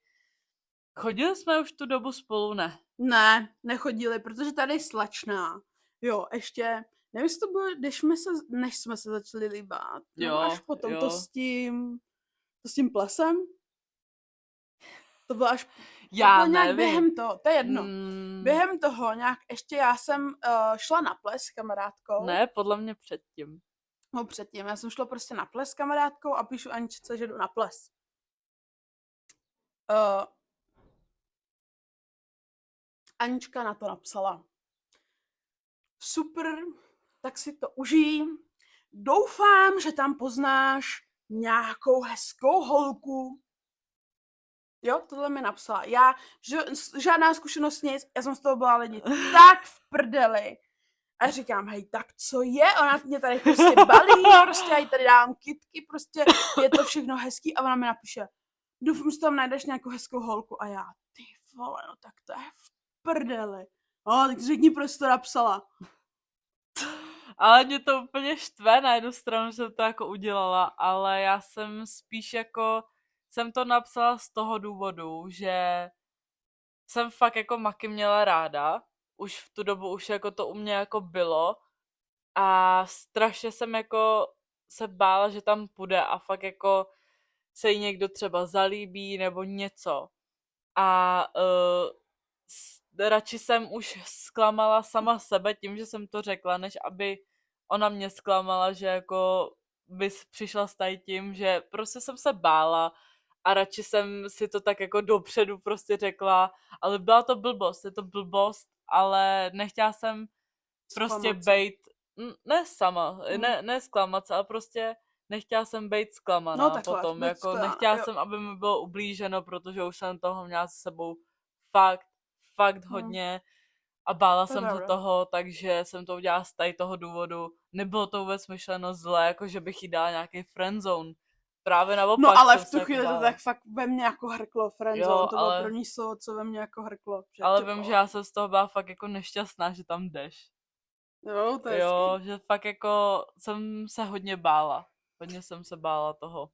Chodili jsme už tu dobu spolu, ne? Ne, nechodili, protože tady je slečná. Jo, ještě, nevím, jestli to bylo, než jsme se začali líbat. Jo, až potom jo. to s tím plesem. To bylo až, Já to bylo nějak nevím. během toho, to je jedno. Během toho nějak, ještě já jsem šla na ples s kamarádkou. Ne, podle mě předtím. No předtím, já jsem šla prostě na ples s kamarádkou a píšu Aničce, že jdu na ples. Anička na to napsala. Super, tak si to užij. Doufám, že tam poznáš nějakou hezkou holku. Jo, tohle mi napsala. Já, žádná zkušenost nic, já jsem z toho byla lidi tak v prdeli. A říkám, hej, tak co je? Ona mě tady prostě balí, prostě já jí tady dám kytky, prostě je to všechno hezký a ona mi napíše, doufám, že tam najdeš nějakou hezkou holku. A já, ty vole, no tak to je v prdeli. No, tak řekni, proč to napsala. Ale mě to úplně štve na jednu stranu, že jsem to jako udělala, ale já jsem spíš jako, jsem to napsala z toho důvodu, že jsem fakt jako Maki měla ráda, už v tu dobu už jako to u mě jako bylo a strašně jsem jako se bála, že tam půjde a fakt jako se jí někdo třeba zalíbí nebo něco. A radši jsem už zklamala sama sebe tím, že jsem to řekla, než aby ona mě zklamala, že jako bys přišla s tady tím, že prostě jsem se bála a radši jsem si to tak jako dopředu prostě řekla, ale byla to blbost, je to blbost, ale nechtěla jsem prostě bejt, ne sama, ne zklamat se, ale prostě nechtěla jsem bejt zklamaná potom, jako nechtěla jsem, aby mi bylo ublíženo, protože už jsem toho měla s sebou fakt hodně a bála jsem se toho, takže jsem to udělala z tady toho důvodu. Nebylo to vůbec myšleno zle, jako že bych jí dala nějaký friendzone. Právě naopak. No ale v tu chvíli to tak fakt ve mně jako hrklo friendzone, jo, to bylo první slovo, co ve mně jako hrklo. Ale vím, že já jsem z toho byla fakt jako nešťastná, že tam jdeš. Jo, to je jo, že fakt jako jsem se hodně bála. Hodně jsem se bála toho.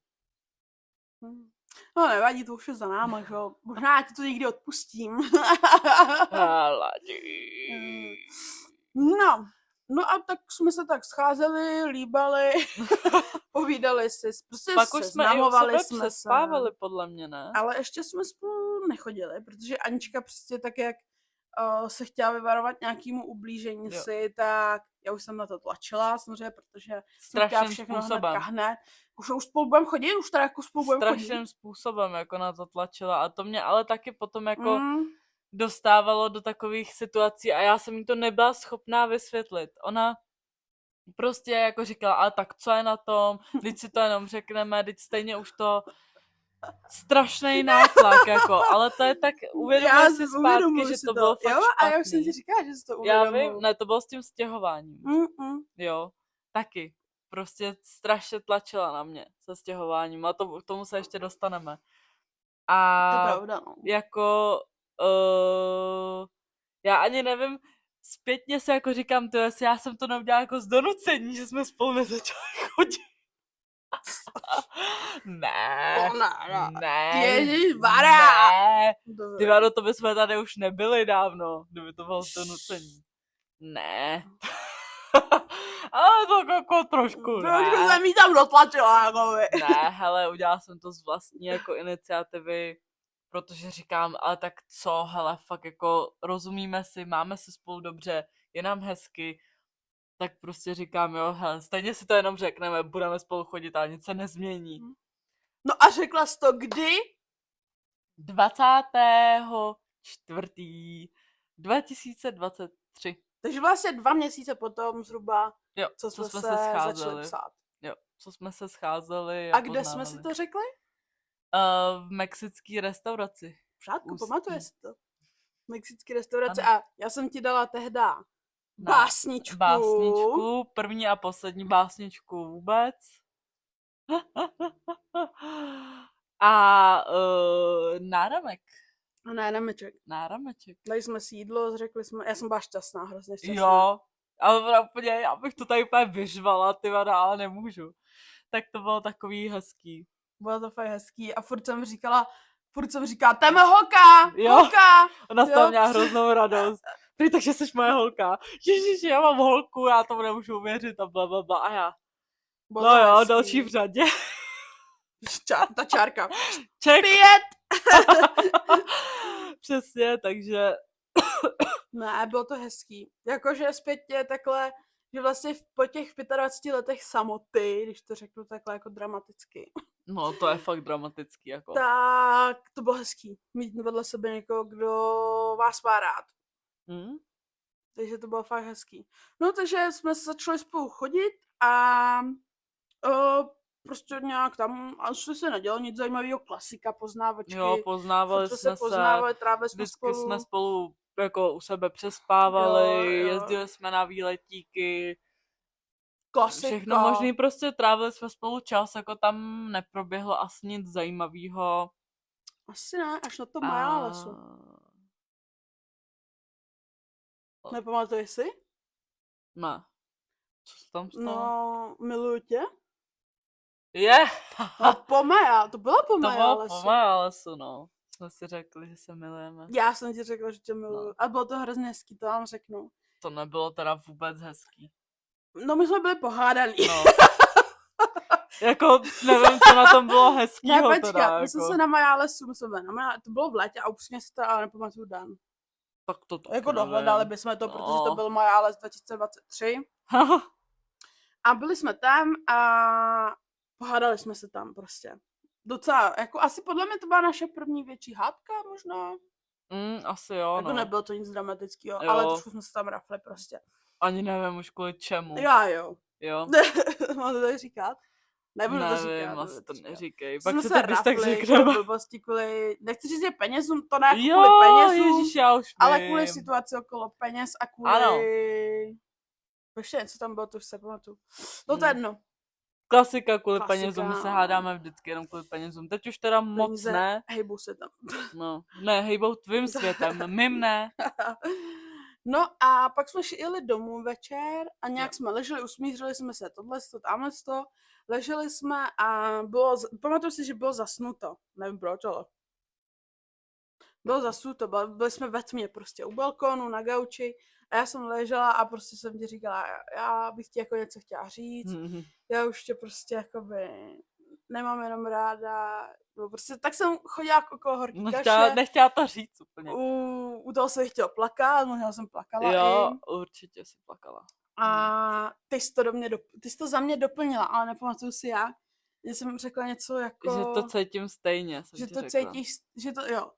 No nevadí, to už je za náma, že jo. Možná já ti to někdy odpustím. No a tak jsme se tak scházeli, líbali, povídali si, prostě pak už seznamovali jsme přespávali, podle mě, ne? Ale ještě jsme spolu nechodili, protože Anička prostě tak, jak se chtěla vyvarovat nějakému ublížení si, tak já už jsem na to tlačila, samozřejmě, protože jsem chtěla všechno hned. Už spolu budeme chodit, už teda jako spolu budeme chodit. Strašným způsobem jako na to tlačila a to mě ale taky potom jako dostávalo do takových situací a já jsem jí to nebyla schopná vysvětlit. Ona prostě jako říkala, ale tak co je na tom, teď si to jenom řekneme, teď stejně už to strašný nátlak, jako, ale to je tak, uvědomuji si zpátky, že to bylo fakt špatný. A já už jsem ti říkala, že jsi to uvědomuji. Já vím, ne, to bylo s tím stěhováním. Jo, taky. Prostě strašně tlačila na mě se stěhováním a k tomu se ještě dostaneme. A to je pravda, no. Jako já ani nevím, zpětně se jako říkám, já jsem to neudělala jako z donucení, že jsme spolu nezačali chodit. Ne. Ježišmarja. Ne. Tyvado, to bychom tady už nebyli dávno, kdyby to bylo z donucení. Ne. Ale to jako trošku, Trošku jsem jí tam dotlačila, jako vy. Ne, hele, udělala jsem to z vlastní jako iniciativy, protože říkám, ale tak co, hele, fakt jako rozumíme si, máme si spolu dobře, je nám hezky, tak prostě říkám, jo, hele, stejně si to jenom řekneme, budeme spolu chodit a nic se nezmění. No a řekla jsi to kdy? 24.2023. Takže vlastně 2 měsíce potom zhruba, jo, co jsme se začali psát. Jo, co jsme se scházeli. A kde jsme si to řekli? V mexické restauraci. V řádku, Ústí. pamatuje si to? Mexické restaurace Ano. a já jsem ti dala tehda Na básničku. Básničku, první a poslední básničku vůbec. A náramek. A ne, nemeček. Nárameček. Dali jsme si jídlo, řekli jsme, já jsem byla šťastná, hrozně šťastná. Jo, ale úplně, já bych to tady úplně vyřvala, ty vada, ale nemůžu. Tak to bylo takový hezký. Bylo to fakt hezký a furt jsem říká, téme holka, Jo. holka. Ona z toho Jo. měla hroznou radost. Prý, takže jsi moje holka. Ježiši, já mám holku, já tomu nemůžu uvěřit a blablabla. A já. Bylo No to jo, hezký. další v řadě. Ta čárka. Ček. 5! Přesně, takže Ne, bylo to hezký. Jakože zpětně takhle, že vlastně po těch 25 letech samoty, když to řeknu takhle jako dramaticky, no to je fakt dramatický, jako. tak to bylo hezký. Mít vedle sebe někoho, kdo vás má rád. Hm? Takže to bylo fakt hezký. No takže jsme se začali spolu chodit a prostě nějak tam, a šli se nedělo nic zajímavého, klasika, poznávačky. Jo, poznávali furt jsme se, poznávali, trávili jsme vždycky spolu. jsme spolu jako u sebe přespávali, Jo. jezdili jsme na výletíky, Klasika. všechno možný, prostě trávili jsme spolu čas, jako tam neproběhlo asi nic zajímavého. Asi ne, až na to Maja lesu. Nepamatuješ si? Ne. Co se tam stalo? No, miluju tě. Je! No, po Maja, to bylo po To Maja bylo lesu. po Maja lesu, no. Jsme si řekli, že se milujeme. Já jsem ti řekla, že tě miluju. No. A bylo to hrozně hezký, to vám řeknu. To nebylo teda vůbec hezký. No, my jsme byli pohádaný. No. Jako, nevím, co na tom bylo Ne, hezkýho počkat, teda, my jsme jako. se na Maja lesu, my jsme byli na Maja, to bylo v létě a upřímně si to ale nepamatuju den. Tak to Jako dohledali bychom to, protože to No. byl Maja les 2023. A byli jsme tam a pohádali jsme se tam prostě. Docela, jako asi podle mě to byla naše první větší hádka možná. Asi jo, Jako no. nebylo to nic dramatického, Jo. ale trošku jsme se tam rafli prostě. Ani nevím už kvůli čemu. Já jo. Jo? Mám to tady říkat? Nebudu to říkat. Nevím, nebudu asi to říkat. neříkej. Jsme Pak se se to když tak rafli řekneme. kvůli blbosti, kvůli, nechci říct, že penězům, to ne jako Jo, kvůli penězům, ježiš, já už ale vím. kvůli situaci okolo peněz a kvůli... Ano. Ještě něco tam bylo, to už se pamatuju. No to je jedno. Klasika, kvůli Klasika, penězům, my se no. hádáme vždycky jenom kvůli penězům. Teď už teda moc Peníze, ne. hejbou se tam. No, ne, hejbou tvým světem, mým ne. No a pak jsme jeli domů večer a nějak jsme leželi, usmířili jsme se tohleto, tamhleto, leželi jsme a pamatuju si, že bylo zasnuto, nevím proč, ale bylo zasnuto, byli jsme ve tmě prostě u balkónu, na gauči a já jsem ležela a prostě jsem ti říkala, já bych ti jako něco chtěla říct, já už tě prostě jakoby nemám jenom ráda, no prostě tak jsem chodila okolo horký kaše. Nechtěla to říct úplně. U toho jsem chtěla plakat, možná jsem plakala Jo, i. určitě si plakala. A ty jsi to za mě doplnila, ale nepamatuju si jak. Já jsem řekla něco jako... Že to cítím stejně, jsem Že ti to řekla. cítíš, že to, jo.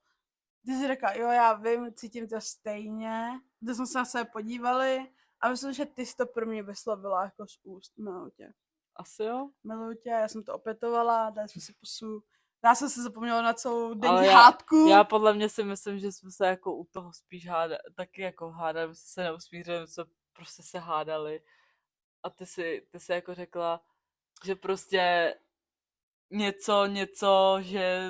Ty jsi řekla, jo, já vím, cítím to stejně. Když jsme se na sebe podívali a myslím, že ty jsi to pro mě vyslovila jako z úst. Miluji tě. Asi jo. Miluji tě, já jsem to opětovala, dali jsme si pusu. Já jsem se zapomněla na celou denní Ale hádku. Já podle mě si myslím, že jsme se jako u toho spíš taky jako hádali, my jsme se neusmířili, my jsme prostě se hádali. A ty si jako řekla, že prostě něco, že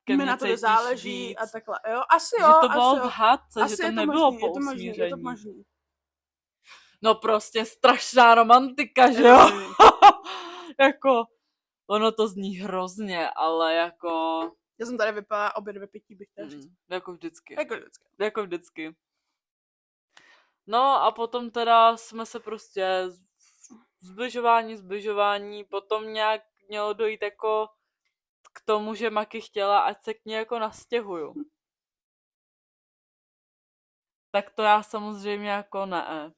ke mi mně na to cítíš záleží víc. a takhle. Jo, asi jo, Že to asi bylo jo. v hádce, Asi že to je nebylo možný, po je to možný, usmíření. je to možný. No prostě strašná romantika, že jo? Jako, ono to zní hrozně, ale jako... Já jsem tady vypala obě dvě pití, bych chtěla říct. Jako vždycky. Jako vždycky. Jako vždycky. No a potom teda jsme se prostě zbližování, potom nějak mělo dojít jako k tomu, že Maki chtěla, ať se k ní jako nastěhuju. Tak to já samozřejmě jako ne.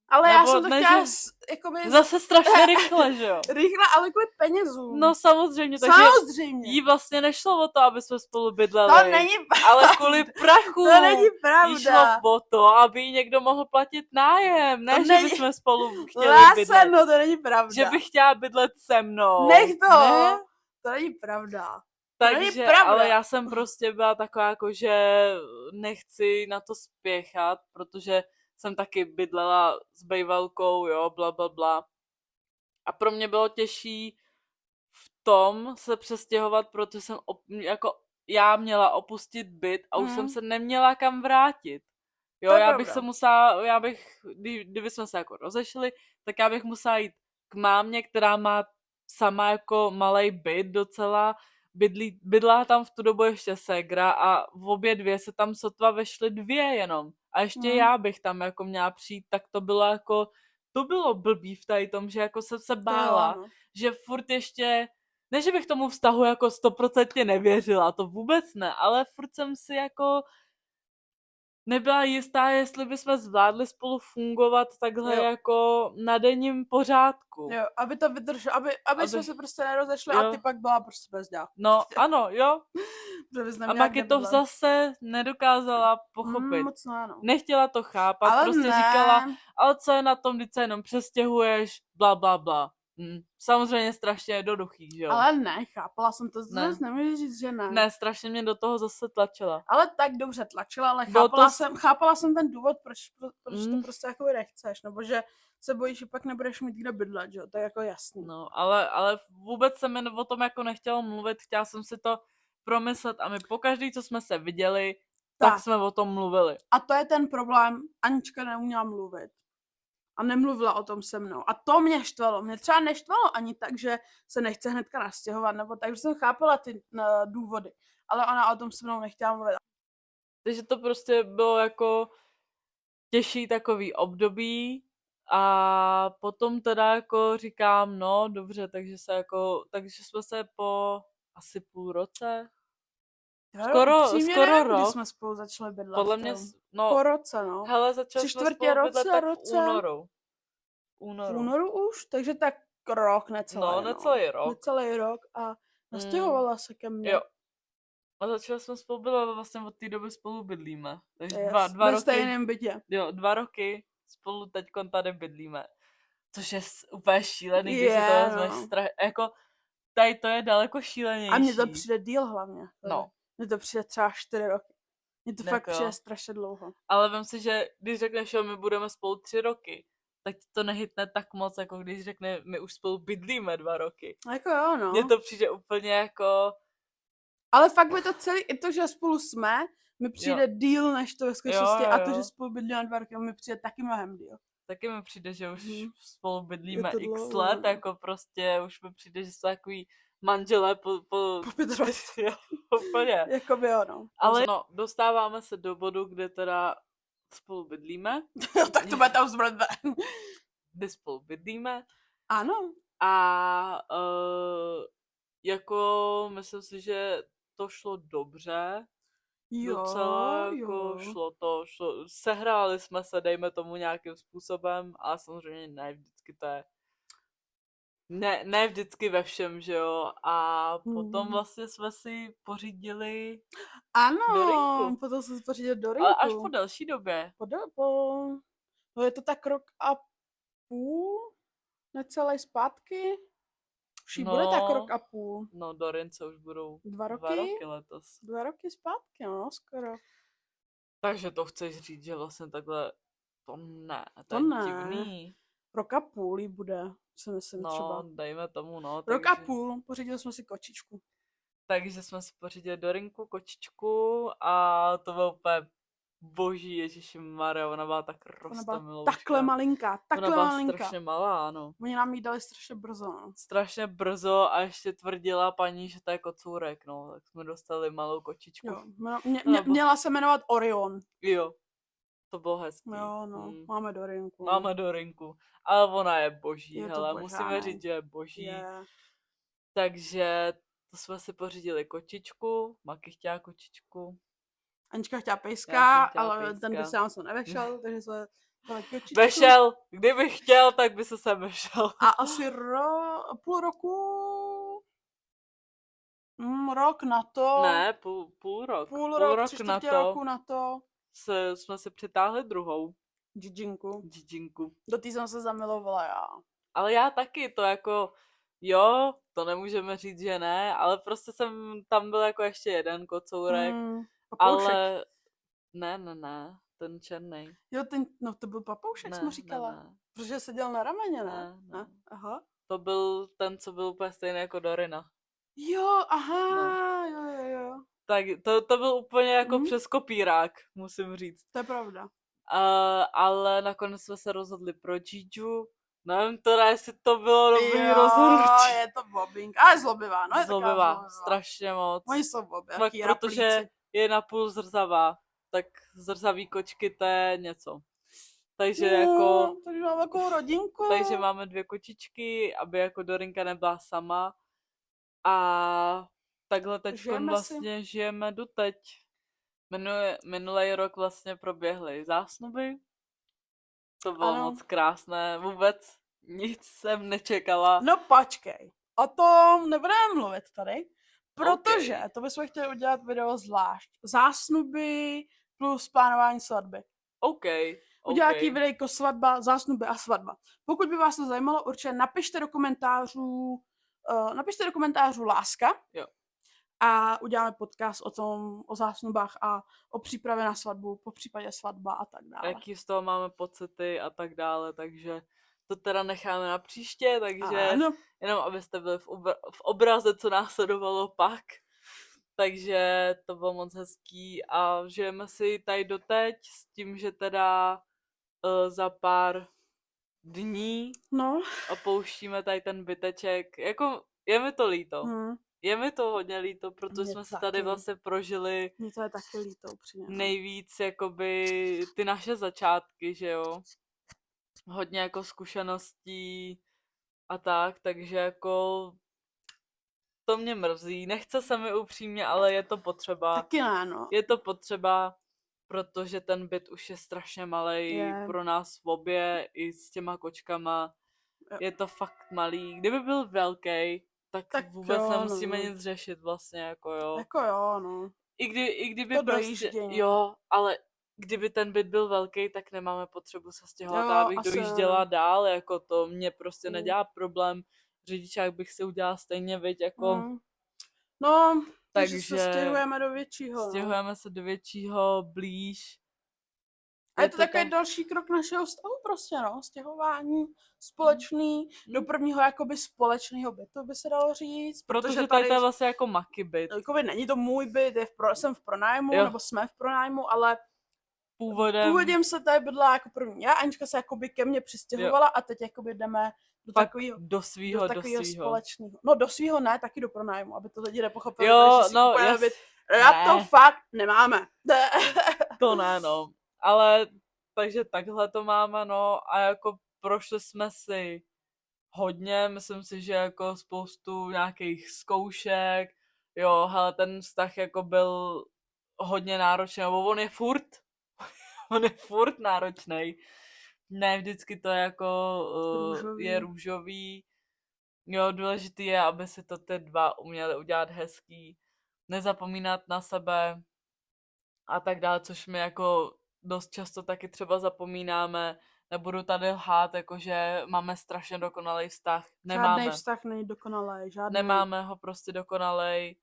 Ale já Nebo jsem to ne, chtěla že- jakoby Zase strašně rychle, že jo? rychle, ale kvůli penězům. No samozřejmě, takže samozřejmě. jí vlastně nešlo o to, aby jsme spolu bydleli. To není, Ale kvůli prachu. to není Jí pravda. šlo o to, aby jí někdo mohl platit nájem. Ne, To že není- bychom spolu chtěli bydlet. Lásen, no to není pravda. Že bych chtěla bydlet se mnou. Nech to. Ne? To není pravda. není Takže, pravda. ale já jsem prostě byla taková jako, že nechci na to spěchat, protože jsem taky bydlela s bejvalkou, jo, bla, bla, bla. A pro mě bylo těžší v tom se přestěhovat, protože jsem jako já měla opustit byt a už jsem se neměla kam vrátit. Jo, To je já bych pravda. se musela, kdyby jsme se jako rozešli, tak já bych musela jít k mámě, která má sama jako malej byt docela, bydlá tam v tu dobu ještě ségra a v obě dvě se tam sotva vešly 2 jenom. A ještě já bych tam jako měla přijít, tak to bylo jako, to bylo blbý v tady tom, že jako jsem se bála, no. že furt ještě, ne, že bych tomu vztahu jako 100% nevěřila, to vůbec ne, ale furt jsem si jako nebyla jistá, jestli bychom zvládli spolu fungovat takhle Jo. jako na denním pořádku. Jo, aby to vydrželo, aby jsme se prostě nerozešli jo. a ty pak byla prostě bezdělá. No, ano, jo. A A Maki to zase nedokázala pochopit. Moc ne, no. Nechtěla to chápat, Ale prostě ne. říkala, ale co je na tom, když se jenom přestěhuješ, bla, bla, bla. Samozřejmě strašně jednoduchý, že jo? Ale ne, chápala jsem to, Ne. zase nemůžu říct, že ne. Ne, strašně mě do toho zase tlačila. Ale tak dobře tlačila, ale Bylo to chápala jsem ten důvod, proč to prostě jako nechceš, nebo že se bojíš, že pak nebudeš mít kde bydlet, že jo, to je jako jasný. No, ale vůbec jsem jen o tom jako nechtěla mluvit, chtěla jsem si to promyslet a my pokaždý, co jsme se viděli, tak jsme o tom mluvili. A to je ten problém, Anička neuměla mluvit. A nemluvila o tom se mnou. A to mě štvalo. Mě třeba neštvalo ani tak, že se nechce hnedka nastěhovat, nebo tak, že jsem chápala ty důvody. Ale ona o tom se mnou nechtěla mluvit. Takže to prostě bylo jako těžší takový období a potom teda jako říkám, no dobře, takže jsme se po asi půl roce, skoro rok. Když jsme spolu začali bydlet. Podle mě, no. Po roce, no. Hele, začali jsme spolu bydlet tak v únoru. V únoru už, takže tak rok necelý. No, necelý rok. Necelý rok a nastěhovala se ke mně. Jo. A začali jsme spolu bydlet, vlastně od té doby spolu bydlíme. Takže Yes, dva roky. Ve stejném bytě. Jo, 2 roky spolu teďkon tady bydlíme. Což je úplně šílený, když si to vezmeš jako tady to je daleko šílenější. A mně to přijde díl hlavně. No. Mně to přijde třeba 4 roky. Mně to tak fakt jo. přijde strašně dlouho. Ale vem si, že když řekneš, že my budeme spolu 3 roky, tak ti to nehytne tak moc, jako když řekne, my už spolu bydlíme 2 roky. Jako jo, no. Mně to přijde úplně jako... Ale fakt by to celý, i to, že spolu jsme, mi přijde díl než to ve skutečnosti a to, že spolu bydlíme 2 roky, mi přijde taky mnohem díl. Taky mi přijde, že už spolu bydlíme x dlouho, let, no. jako prostě už mi přijde, že jsou takový manželé po 5 let. úplně. Jakoby jo, no. Ale no, dostáváme se do bodu, kde teda spolu bydlíme. Jo, tak to bude tam zmrdve. Kdy spolu bydlíme. Ano. A jako myslím si, že to šlo dobře. Jo, docela jako sehráli jsme se, dejme tomu nějakým způsobem, ale samozřejmě ne vždycky to je ne vždycky ve všem, že jo, a potom vlastně jsme si pořídili ano, potom jsme si pořídili Dorinku. Ale až po delší době. No je to tak rok a půl, necelý zpátky. Už bude tak rok a půl. No, Dorince už budou 2 roky? 2 roky letos. 2 roky zpátky, no, skoro. Takže to chceš říct, že vlastně takhle, to ne, to je ne. divný. Rok a půl jí bude, si myslím třeba. No, dejme tomu, no. Rok a půl, pořídili jsme si kočičku. Takže jsme si pořídili Dorinku, kočičku a to bylo úplně boží, ježišimarja, ona byla tak rostemiloučka. Takhle malinká, Ona byla strašně malá, ano. Oni nám jí dali strašně brzo, no. Strašně brzo a ještě tvrdila paní, že to je kocourek, no. Tak jsme dostali malou kočičku. Jo, měla se jmenovat Orion. Jo, to bylo hezký. Jo, no, máme Dorinku. Máme Dorinku, ale ona je boží, je hele, musíme říct, že je boží. Je. Takže to jsme si pořídili kočičku, Maki chtěla kočičku. Anička chtěla pejska, ale ten by se nám nevešel, takže jsme kočičku. Vešel, kdybych chtěl, tak by se sem vešel. A asi půl roku, rok na to. Ne, půl rok. Půl rok na to. Roku na to. Jsme si přitáhli druhou. Džidžinku. Džidžinku. Do té jsem se zamilovala já. Ale já taky, to jako Jo, to nemůžeme říct, že ne, ale prostě jsem tam byl jako ještě jeden kocourek, Papoušek. ale ne, ten černý. Jo, no to byl papoušek, jsi mu říkala. Ne. Protože seděl na rameně, ne? Ne. Aha. To byl ten, co byl úplně stejný jako Dorina. Jo, aha, No. jo. Tak to byl úplně jako přes kopírák, musím říct. To je pravda. Ale nakonec jsme se rozhodli pro Giju. Nevím teda, jestli to bylo dobrý rozhodnutí. Je to bobbing. Ale zlobivá, no je Zlobivá, strašně moc. Oni jsou bobbí, Tak protože je napůl zrzavá, tak zrzavý kočky to je něco. Takže jako... Takže máme takovou rodinku. Takže máme 2 kočičky, aby jako Dorinka nebyla sama. A takhle teďkon vlastně žijeme doteď. Minulý rok vlastně proběhly zásnuby. To bylo moc krásné. Vůbec nic jsem nečekala. No počkej. O tom nebudeme mluvit tady. Protože to bychom chtěli udělat video zvlášť. Zásnuby plus plánování svatby. Udělat nějaký videjko svatba, zásnuby a svatba. Pokud by vás to zajímalo, určitě napište do komentářů láska. Jo. A uděláme podcast o zásnubách a o přípravě na svatbu, po případě svatba a tak dále. Jaký z toho máme pocity a tak dále, takže to teda necháme na příště, takže jenom abyste byli v obraze, co následovalo pak. Takže to bylo moc hezký a žijeme si tady doteď s tím, že teda za pár dní opouštíme tady ten byteček. Jako je mi to líto. Je mi to hodně líto, protože jsme si tady vlastně prožili Mně to je taky líto, upřímně. Nejvíc jakoby ty naše začátky, že jo. Hodně jako zkušeností a tak, takže jako to mě mrzí. Nechce se mi upřímně, ale je to potřeba. Taky ano. Je to potřeba, protože ten byt už je strašně malej pro nás obě i s těma kočkama. Je to fakt malý. Kdyby byl velký, tak vůbec nemusíme nic řešit vlastně, jako jo. Jako jo, no. I kdyby prostě, jo, ale kdyby ten byt byl velký, tak nemáme potřebu se stěhovat, abych dojížděla dál, jako to mě prostě nedělá problém. Řidičák bych si udělala stejně, viď, jako... No, takže se stěhujeme do většího. Stěhujeme se do většího, blíž. A je to takový další krok našeho vztahu prostě, no, stěhování společný, do prvního jakoby společného bytu by se dalo říct. Protože tady to je vlastně jako maky byt. Jakoby není to můj byt, jsem v pronájmu, nebo jsme v pronájmu, ale původem se tady bydla jako první já, Anička se jakoby ke mně přistěhovala a teď jakoby jdeme do takového společného. No do svýho ne, taky do pronájmu, aby to lidi nepochopili. Jo, no, to fakt nemáme. To ne, no. Ale takže takhle to máme, no, a jako prošli jsme si hodně, myslím si, že jako spoustu nějakých zkoušek, jo, hele, ten vztah jako byl hodně náročný, nebo on je furt náročný. Ne, vždycky to jako je růžový. Jo, důležitý je, aby si to ty dva uměli udělat hezký, nezapomínat na sebe a tak dále, což my jako dost často taky třeba zapomínáme. Nebudu tady lhát, jakože máme strašně dokonalý vztah. Nemáme. Žádný vztah není dokonalý. Nemáme ho prostě dokonalej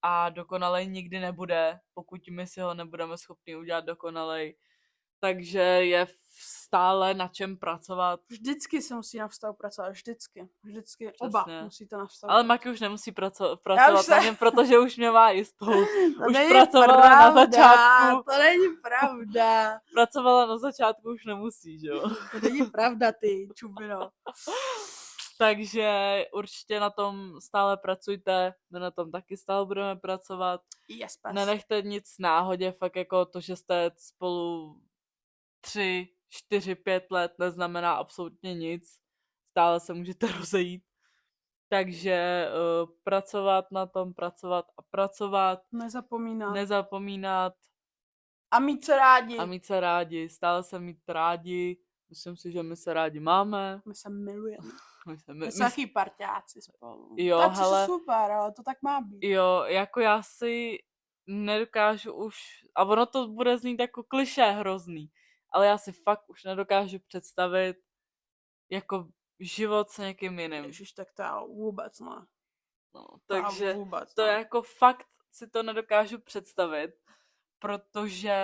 a dokonalej nikdy nebude, pokud my si ho nebudeme schopni udělat dokonalej. Takže je stále na čem pracovat. Vždycky se musí na vztahu pracovat, vždycky. Oba musíte na vztahu. Ale Maki už nemusí pracovat na něm, protože už mě má jistou. Už pracovala na začátku. To není pravda. Pracovala na začátku, už nemusí, že jo? To není pravda, ty čubino. Takže určitě na tom stále pracujte, my na tom taky stále budeme pracovat. Yes, nenechte nic náhodě, fakt jako to, že jste spolu 3, 4, 5 let neznamená absolutně nic. Stále se můžete rozejít. Takže pracovat na tom, pracovat. Nezapomínat. A mít se rádi. Stále se mít rádi. Myslím si, že my se rádi máme. My se milujeme. My jsme taky parťáci spolu. Jo, hele. Super, ale to tak má být. Jo, jako já si nedokážu už, a ono to bude znít jako klišé hrozný, ale já si fakt už nedokážu představit jako život s někým jiným. Ježiš, tak to já vůbec ne. No, To já takže vůbec to ne. jako fakt si to nedokážu představit, protože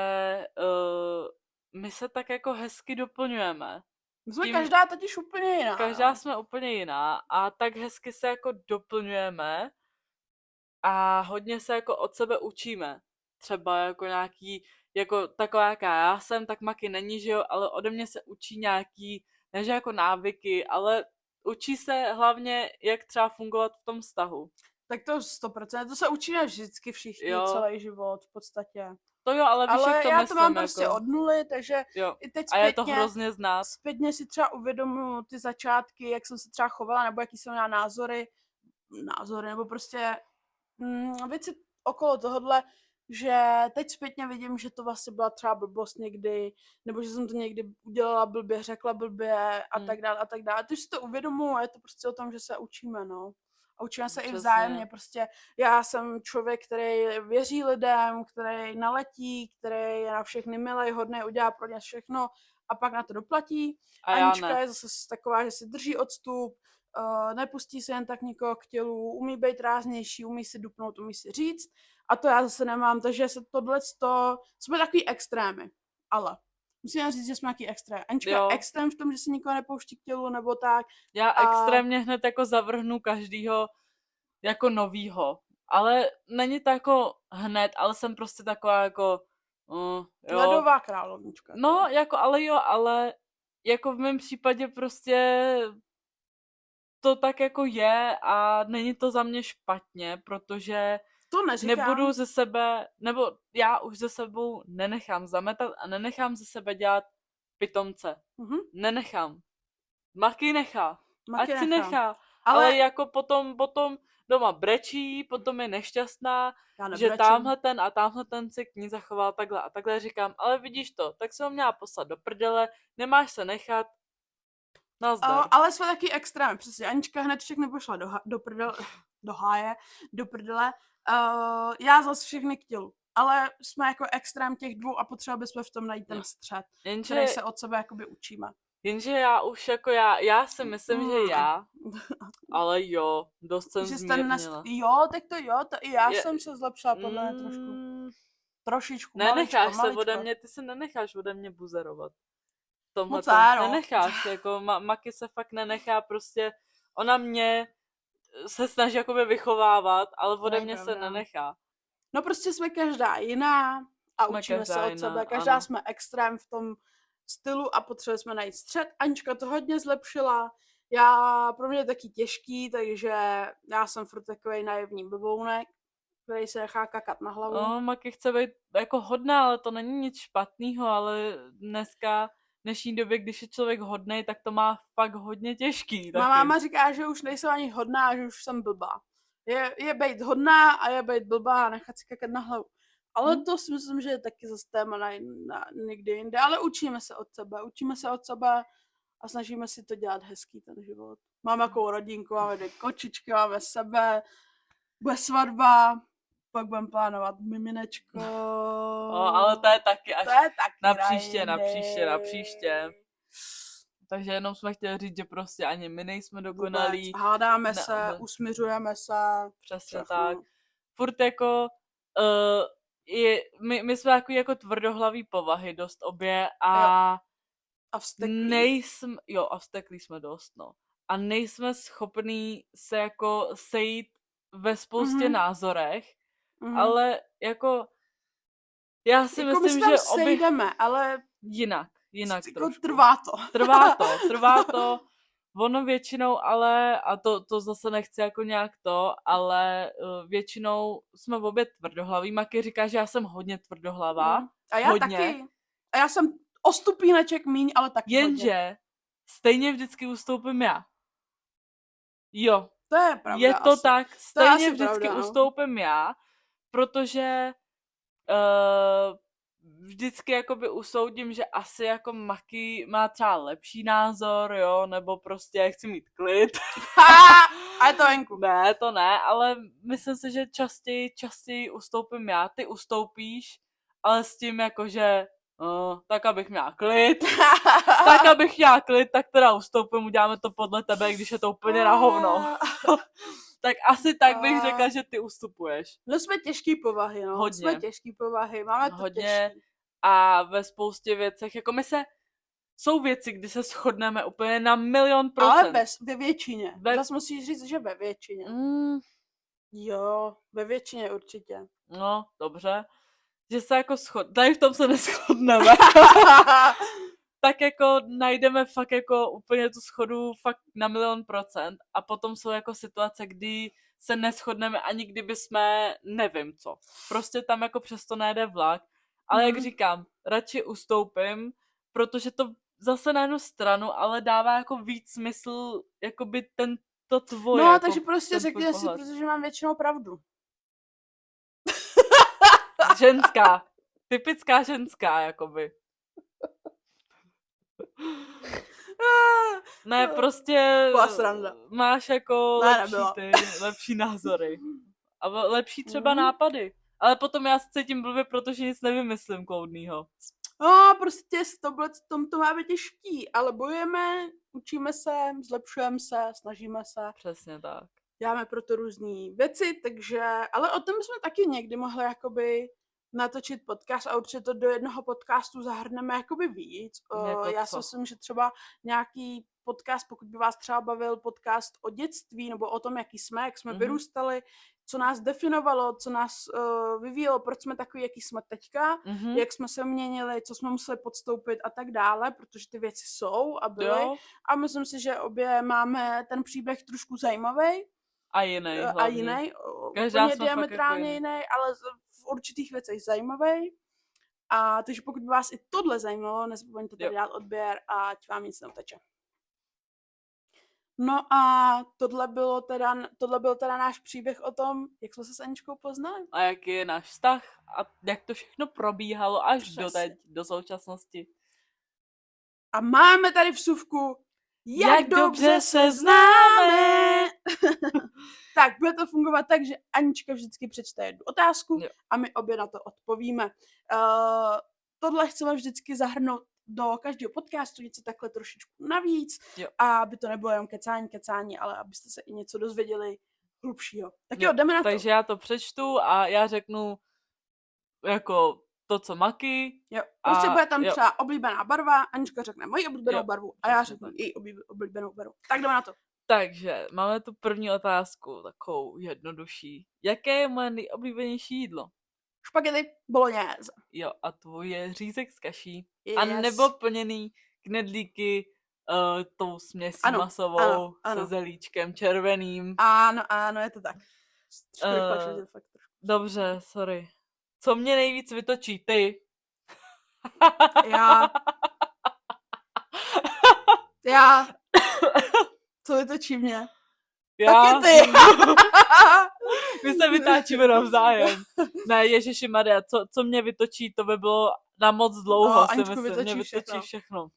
my se tak jako hezky doplňujeme. My jsme tím- každá totiž úplně jiná. Každá no. jsme úplně jiná a tak hezky se jako doplňujeme a hodně se jako od sebe učíme. Třeba jako nějaký, jako taková jaká já jsem, tak Maki není, že jo, ale ode mě se učí nějaký, než jako návyky, ale učí se hlavně, jak třeba fungovat v tom vztahu. Tak to 100%, to se učíme vždycky všichni, Jo. celý život v podstatě. To jo, ale víš, jak Ale to já myslím, to mám prostě jako, od nuly, takže jo. i teď A je to zpětně, hrozně znát. zpětně si třeba uvědomuji ty začátky, jak jsem se třeba chovala, nebo jaký jsem měla názory, nebo prostě věci okolo tohohle, že teď zpětně vidím, že to vlastně byla třeba blbost někdy, nebo že jsem to někdy udělala blbě, řekla blbě a tak dále a tak dále. Teď si to uvědomuji a je to prostě o tom, že se učíme, no. A učíme se i Přesně. vzájemně, prostě já jsem člověk, který věří lidem, který naletí, který je na všechny milej, hodnej, udělá pro ně všechno a pak na to doplatí. A já Anička ne. je zase taková, že si drží odstup, nepustí se jen tak nikoho k tělu, umí být ráznější, umí si dupnout, umí si říct a to já zase nemám, takže se tohleto, jsme takový extrémy, ale musím říct, že jsme nějaký extrém. Anička je extrém v tom, že si nikoho nepouští k tělu nebo tak. Já extrémně hned jako zavrhnu každýho jako novýho, ale není to jako hned, ale jsem prostě taková jako jo. Ledová královnička. No, jako ale jako v mém případě prostě to tak jako je a není to za mě špatně, protože to neříkám. nebudu ze sebe, nebo já už ze sebou nenechám zametat a nenechám ze sebe dělat pitomce. Nenechám. Maki nechá. Ať si nechá. Ale jako potom doma brečí, potom je nešťastná, že tamhle ten se k ní zachoval takhle a takhle. Říkám, ale vidíš to, tak se ho měla poslat do prdele, nemáš se nechat. Nazdar. Ale jsme taky extrém, přesně. Anička hned všechny pošla do prdele. Já zase všechny k tělu. Ale jsme jako extrém těch dvou a potřebovali bychom v tom najít ten střed, který se od sebe jakoby učíme. Jenže já už jako já si myslím, že já, ale jo, dost jsem zmírnila. Jo, tak to jo, to i já jsem se zlepšila podle trošku. Trošičku, nenecháš maličko. Se ode mě, ty se nenecháš ode mě buzerovat. Tomhle nenecháš, jako Maki se fakt nenechá, prostě ona mě se snaží jakoby vychovávat, ale ode mě se nenechá. No prostě jsme každá jiná a učíme se od sebe, každá jsme extrém v tom stylu a potřebujeme jsme najít střed. Anička to hodně zlepšila, pro mě je taky těžký, takže já jsem furt takovej naivní blbounek, který se nechá kakat na hlavu. No, Maki chce být jako hodná, ale to není nic špatného, ale dnešní době, když je člověk hodnej, tak to má fakt hodně těžký. Má máma říká, že už nejsem ani hodná, že už jsem blbá. Je být hodná a je být blbá a nechat si kakat na hlavu. Ale to si myslím, že je taky zase téma na někdy jinde. Ale učíme se od sebe a snažíme si to dělat hezký ten život. Máme takovou rodinku, máme 2 kočičky, máme sebe, bude svatba, pak budeme plánovat miminečko. Ale to je taky až na příště. Takže jenom jsme chtěli říct, že prostě ani my nejsme dokonalí. Hádáme se, usmiřujeme se. Přesně tak. Furt jako my jsme jako tvrdohlavý povahy dost obě a vzteklí. A vzteklí jsme dost, no. A nejsme schopní se jako sejít ve spoustě názorech, ale jako já si jako myslím, že sejdeme, ale jinak trošku. Trvá to. Ono většinou ale, a to zase nechci jako nějak ale většinou jsme obě tvrdohlaví. Maki říká, že já jsem hodně tvrdohlavá. A já hodně. Taky. A já jsem o stupíneček míň, ale taky Jenže stejně vždycky ustoupím já. Jo. To je pravda. Je to asi. Tak, stejně vždycky pravda, ustoupím já, protože vždycky jakoby usoudím, že asi jako Maki má třeba lepší názor, jo, nebo prostě chci mít klid. A je to venku. Ne, to ne, ale myslím si, že častěji ustoupím já, ty ustoupíš, ale s tím jako, že Tak abych měla klid. Tak teda ustoupím, uděláme to podle tebe, když je to úplně na hovno. Tak asi tak bych řekla, že ty ustupuješ. No jsme těžký povahy, no. Hodně. Jsme těžký povahy, máme to Hodně. těžký. A ve spoustě věcech, jako jsou věci, kdy se shodneme úplně na 1,000,000%. Ale ve většině. Zas musíš říct, že ve většině. Jo, ve většině určitě. No, dobře. Že se jako tady v tom se neshodneme. Tak jako najdeme fakt jako úplně tu shodu fakt na 1,000,000% a potom jsou jako situace, kdy se neshodneme ani kdyby jsme nevím co. Prostě tam jako přesto nejde vlak. Ale jak říkám, radši ustoupím, protože to zase na jednu stranu, ale dává jako víc smysl, jakoby to tvoje. No, jako takže prostě řekni si, pohled. protože mám většinou pravdu. Ženská. Typická ženská, jakoby. Ne, prostě máš jako lepší názory. A lepší třeba nápady. Ale potom já se cítím blbě, protože nic nevymyslím kloudnýho. No, prostě to má být těžký, ale bojujeme, učíme se, zlepšujeme se, snažíme se. Přesně tak. Děláme proto různý věci, takže, ale o tom jsme taky někdy mohli jakoby natočit podcast a určitě to do jednoho podcastu zahrneme jakoby víc. Já si myslím, že třeba nějaký podcast, pokud by vás třeba bavil podcast o dětství nebo o tom, jaký jsme, jak jsme vyrůstali, co nás definovalo, co nás vyvíjelo, proč jsme takový, jaký jsme teďka, jak jsme se měnili, co jsme museli podstoupit a tak dále, protože ty věci jsou a byly. Jo. A myslím si, že obě máme ten příběh trošku zajímavý. A jiný. A jiný. Úplně diametrálně jiný, ale v určitých věcech zajímavý. A takže pokud by vás i tohle zajímalo, nezapomeňte tady dát odběr a ať vám nic neuteče. No a tohle byl teda náš příběh o tom, jak jsme se s Aničkou poznali. A jaký je náš vztah a jak to všechno probíhalo až do současnosti. A máme tady vsuvku, jak dobře se známe. Tak, bude to fungovat tak, že Anička vždycky přečte jednu otázku a my obě na to odpovíme. Tohle chceme vždycky zahrnout do každého podcastu, něco takhle trošičku navíc, a aby to nebylo jenom kecání, ale abyste se i něco dozvěděli hlubšího. Tak jo, jdeme na to. Takže já to přečtu a já řeknu jako to, co Maki. Jo, prostě bude tam třeba oblíbená barva, Anička řekne moji oblíbenou barvu a já řeknu její oblíbenou barvu. Tak jdeme na to. Takže máme tu první otázku, takovou jednodušší. Jaké je moje nejoblíbenější jídlo? Špagety bolognese. Jo, a tvoje řízek z kaší. Yes. A nebo plněný knedlíky tou směsí masovou se zelíčkem červeným. Ano, je to tak. Dobře, sorry. Co mě nejvíc vytočí? Ty. Já. Co vytočí mě? Já. Taky ty. My se vytáčíme navzájem. Ne, ježišimarja, co mě vytočí, to by bylo na moc dlouho, si myslím. Mě vytočí všechno.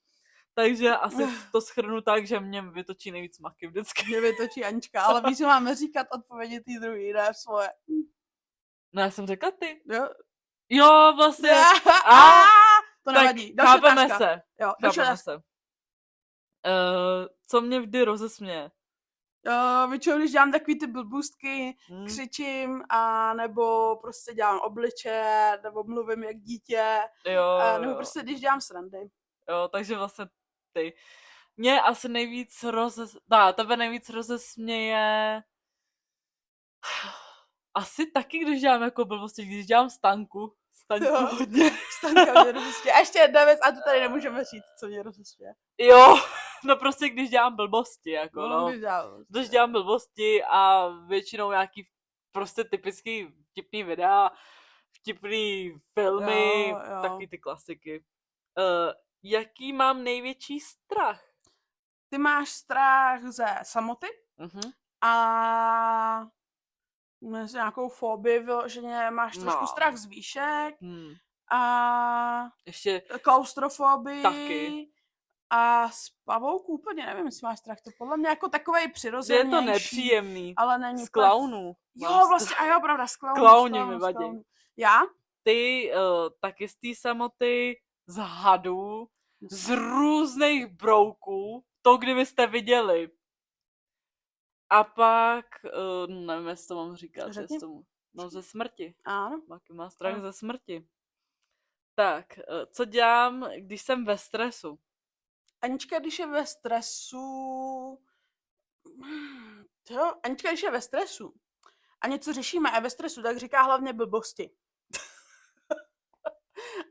Takže asi to shrnu tak, že mě vytočí nejvíc Maki vždycky. Mě vytočí Anička, ale víš, že máme říkat odpovědi tý druhý, ne svoje. No, já jsem řekla ty. Jo, vlastně. To nevadí. Chápeme se. Jo, chápeme se. Co mě vždy rozesměje? Většinou, když dělám takový ty blbůstky, křičím, a nebo prostě dělám obliče, nebo mluvím jak dítě, nebo prostě když dělám srandy. Jo, takže vlastně ty. Mě asi nejvíc tebe nejvíc rozesměje asi taky, když dělám jako blbosti, když dělám Stanku hodně. Stanka mě rozesměje. A ještě jedna věc, a to tady nemůžeme říct, co mě rozesměje. Jo, no prostě když dělám blbosti, jako když dělám blbosti a většinou nějaký prostě typický vtipný videa, vtipný filmy, taky ty klasiky. Jaký mám největší strach? Ty máš strach ze samoty a nějakou fobii, vyloženě máš trošku strach z výšek a ještě klaustrofobii taky. A z pavouku úplně nevím, jestli máš strach, to podle mě jako takovej přirozenější. Je to nepříjemný. Ale není z klaunů. Jo, vlastně, a jo, pravda, z klaunů. Klauně mi vadí. Já? Ty taky z té samoty, z hadů, z různých brouků, to kdybyste viděli. A pak, nevím, jestli to mám říkat, Řekni. jestli tomu, no ze smrti. Ano. Maki má strach Ano. ze smrti. Tak, co dělám, když jsem ve stresu? Anička, když je ve stresu... Jo, Anička, když je ve stresu a něco řešíme a je ve stresu, tak říká hlavně blbosti.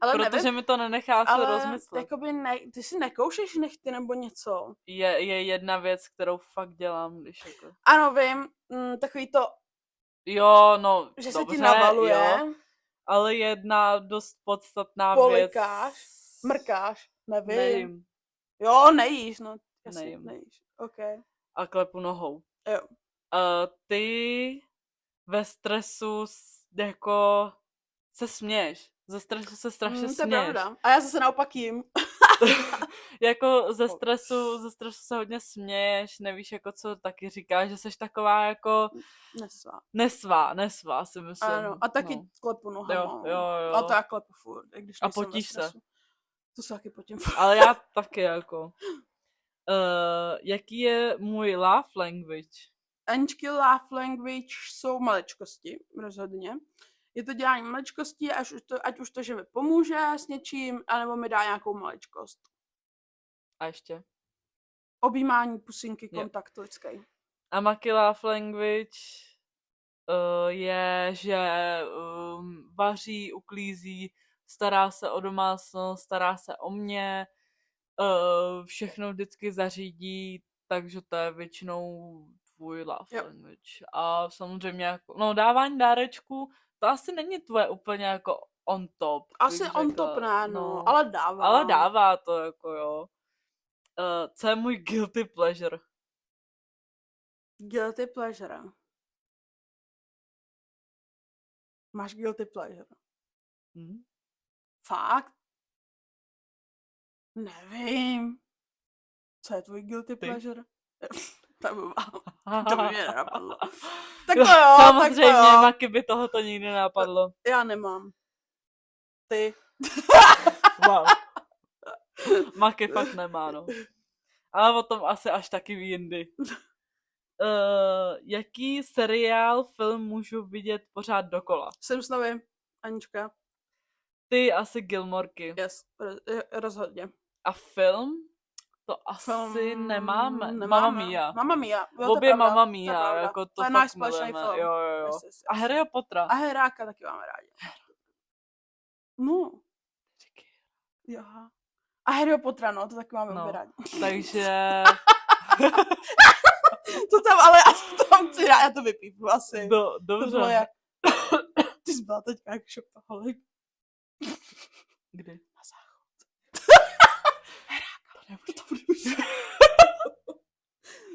Ale Protože nevím, mi to nenechá se ale rozmyslet. jakoby ty si nekoušeš nechty nebo něco. Je jedna věc, kterou fakt dělám, když jako... Ano, vím, takový to, Jo, no, že se dobře, ti navaluje, jo, ale jedna dost podstatná polikáš, věc... mrkáš, nevím. Nejím. Jo, nejíš, no, jasně, Nejím. nejíš, ok. A klepu nohou. Jo. Ty ve stresu jako se směješ. Ze stresu se strašně To je směješ. pravda. A já zase naopak jim. Jako ze stresu se hodně směješ, nevíš jako co taky říkáš, že jsi taková jako nesvá si myslím. Ano, a taky no. klepu nohama. Jo. A to já klepu furt, i když A nejsem potíš ve stresu. To se taky potím. Ale já taky jako. Jaký je můj love language? Aničky love language jsou maličkosti, rozhodně. Je to dělání maličkostí, ať už to, že mi pomůže s něčím, anebo mi dá nějakou maličkost. A ještě? Objímání, pusinky, Jo. kontakt lidský. A Maki love language je, že vaří, uklízí, stará se o domácnost, stará se o mě, všechno vždycky zařídí, takže to je většinou tvůj love language. A samozřejmě jako, no dávání dárečků, to asi není tvoje úplně jako on top. Asi on top ne, no, ale dává. Ale dává to jako jo. Co je můj guilty pleasure? Guilty pleasure. Máš guilty pleasure? Fakt? Nevím. Co je tvůj guilty pleasure? To by mě nenapadlo. Tak to jo, samozřejmě, tak to jo. Maki by tohoto nikdy nenapadlo. Já nemám. Ty. Wow. Maki fakt nemá, no. Ale o tom asi až taky jindy. Jaký seriál, film můžu vidět pořád dokola? Simpsonovi, Anička. Ty asi Gilmorky. Yes, rozhodně. A film? To asi nemáme. Mamma Mia. Mamma Mia. Jo, obě Mamma Mia, jako to je náš fakt společný milujeme. film. Jo. Yes. A Harryho Pottera. A Heráka taky máme rádi. No. Jo. A Harryho Pottera, no, to taky máme obě rádi. Takže... To tam, ale já tam chci rád, já to vypípnu asi. Dobře. To bylo jak... Ty jsi byla teďka jak šopaholik. Kdy? Na záchod. Heráka. To bude už.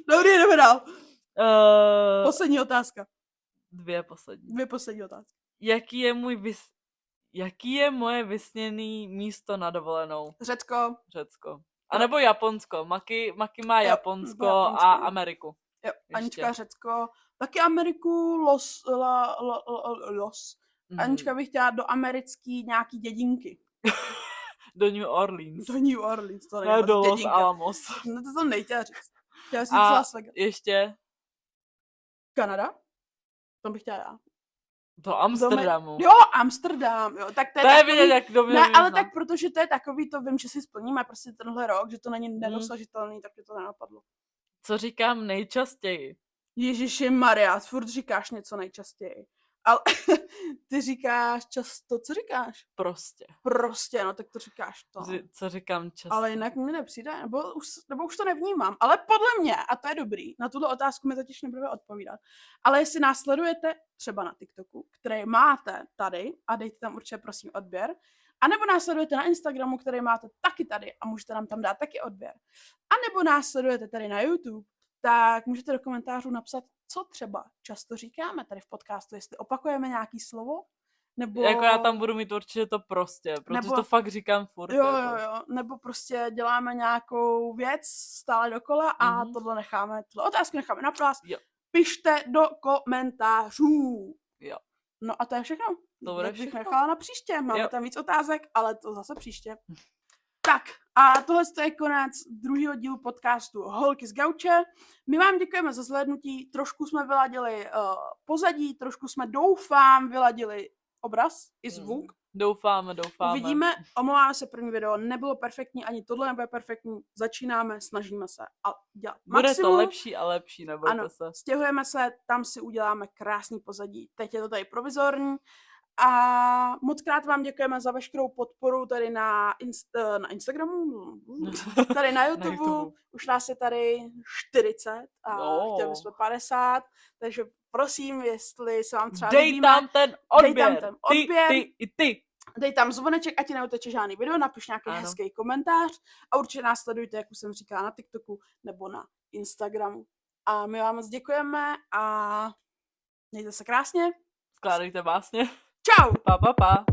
Dobrý, jdeme dál. Poslední otázka. Dvě poslední otázky. Jaký je moje vysněné místo na dovolenou? Řecko. A nebo Japonsko. Maki má Japonsko a Ameriku. Jo, Anička Řecko. Taky Ameriku, Los. Anička bych chtěla do americký nějaký dědinky. Do New Orleans. To ne do Los Alamos. No to nejchtěla říct. Chtěla říct a Las Vegas. ještě? Kanada? To bych chtěla já. Do Amsterdamu. Jo, Amsterdam, jo. Tak to je vidět, jak dobře. Ne, ale tak protože to je takový, to vím, že si splníme prostě tenhle rok, že to není nedosažitelný, tak mě to nenapadlo. Co říkám nejčastěji? Ježiši Maria, furt říkáš něco nejčastěji. Ale ty říkáš často, co říkáš? Prostě, no tak to říkáš to. Co říkám často? Ale jinak mi nepřijde, nebo už to nevnímám. Ale podle mě, a to je dobrý, na tuto otázku mi totiž nebudeme odpovídat, ale jestli nás sledujete třeba na TikToku, který máte tady, a dejte tam určitě prosím odběr, anebo nás sledujete na Instagramu, který máte taky tady a můžete nám tam dát taky odběr. A nebo nás sledujete tady na YouTube, tak můžete do komentářů napsat, co třeba často říkáme tady v podcastu, jestli opakujeme nějaký slovo, nebo... Jako já tam budu mít určitě to prostě, protože to fakt říkám furt. Jo, nebo prostě děláme nějakou věc stále dokola a tohle otázku necháme na vás. Jo. Pište do komentářů. Jo. No a to je všechno. To bude bych všechno. nechala na příště. Máme Jo. tam víc otázek, ale to zase příště. Tak a tohle je konec druhého dílu podcastu Holky z gauče. My vám děkujeme za zhlédnutí. Trošku jsme vyladili pozadí, trošku jsme doufám vyladili obraz i zvuk. Doufáme. Uvidíme, omlouváme se, první video nebylo perfektní, ani tohle nebude perfektní, začínáme, snažíme se a dělat Bude maximum. to lepší a lepší, nebojte Ano, se. stěhujeme se, tam si uděláme krásný pozadí. Teď je to tady provizorní a moc krát vám děkujeme za veškerou podporu tady na Instagramu, tady na YouTube. Už nás je tady 40 a chtěli bychom 50, takže prosím, jestli se vám třeba líbíme, Dej tam ten odběr. Dej tam ten odběr. Ty. Dej tam zvoneček, ať ti neuteče žádný video, napiš nějaký hezký komentář a určitě nás sledujte, jak už jsem říkala, na TikToku nebo na Instagramu. A my vám moc děkujeme a mějte se krásně. Skládejte básně. Čau! Pa.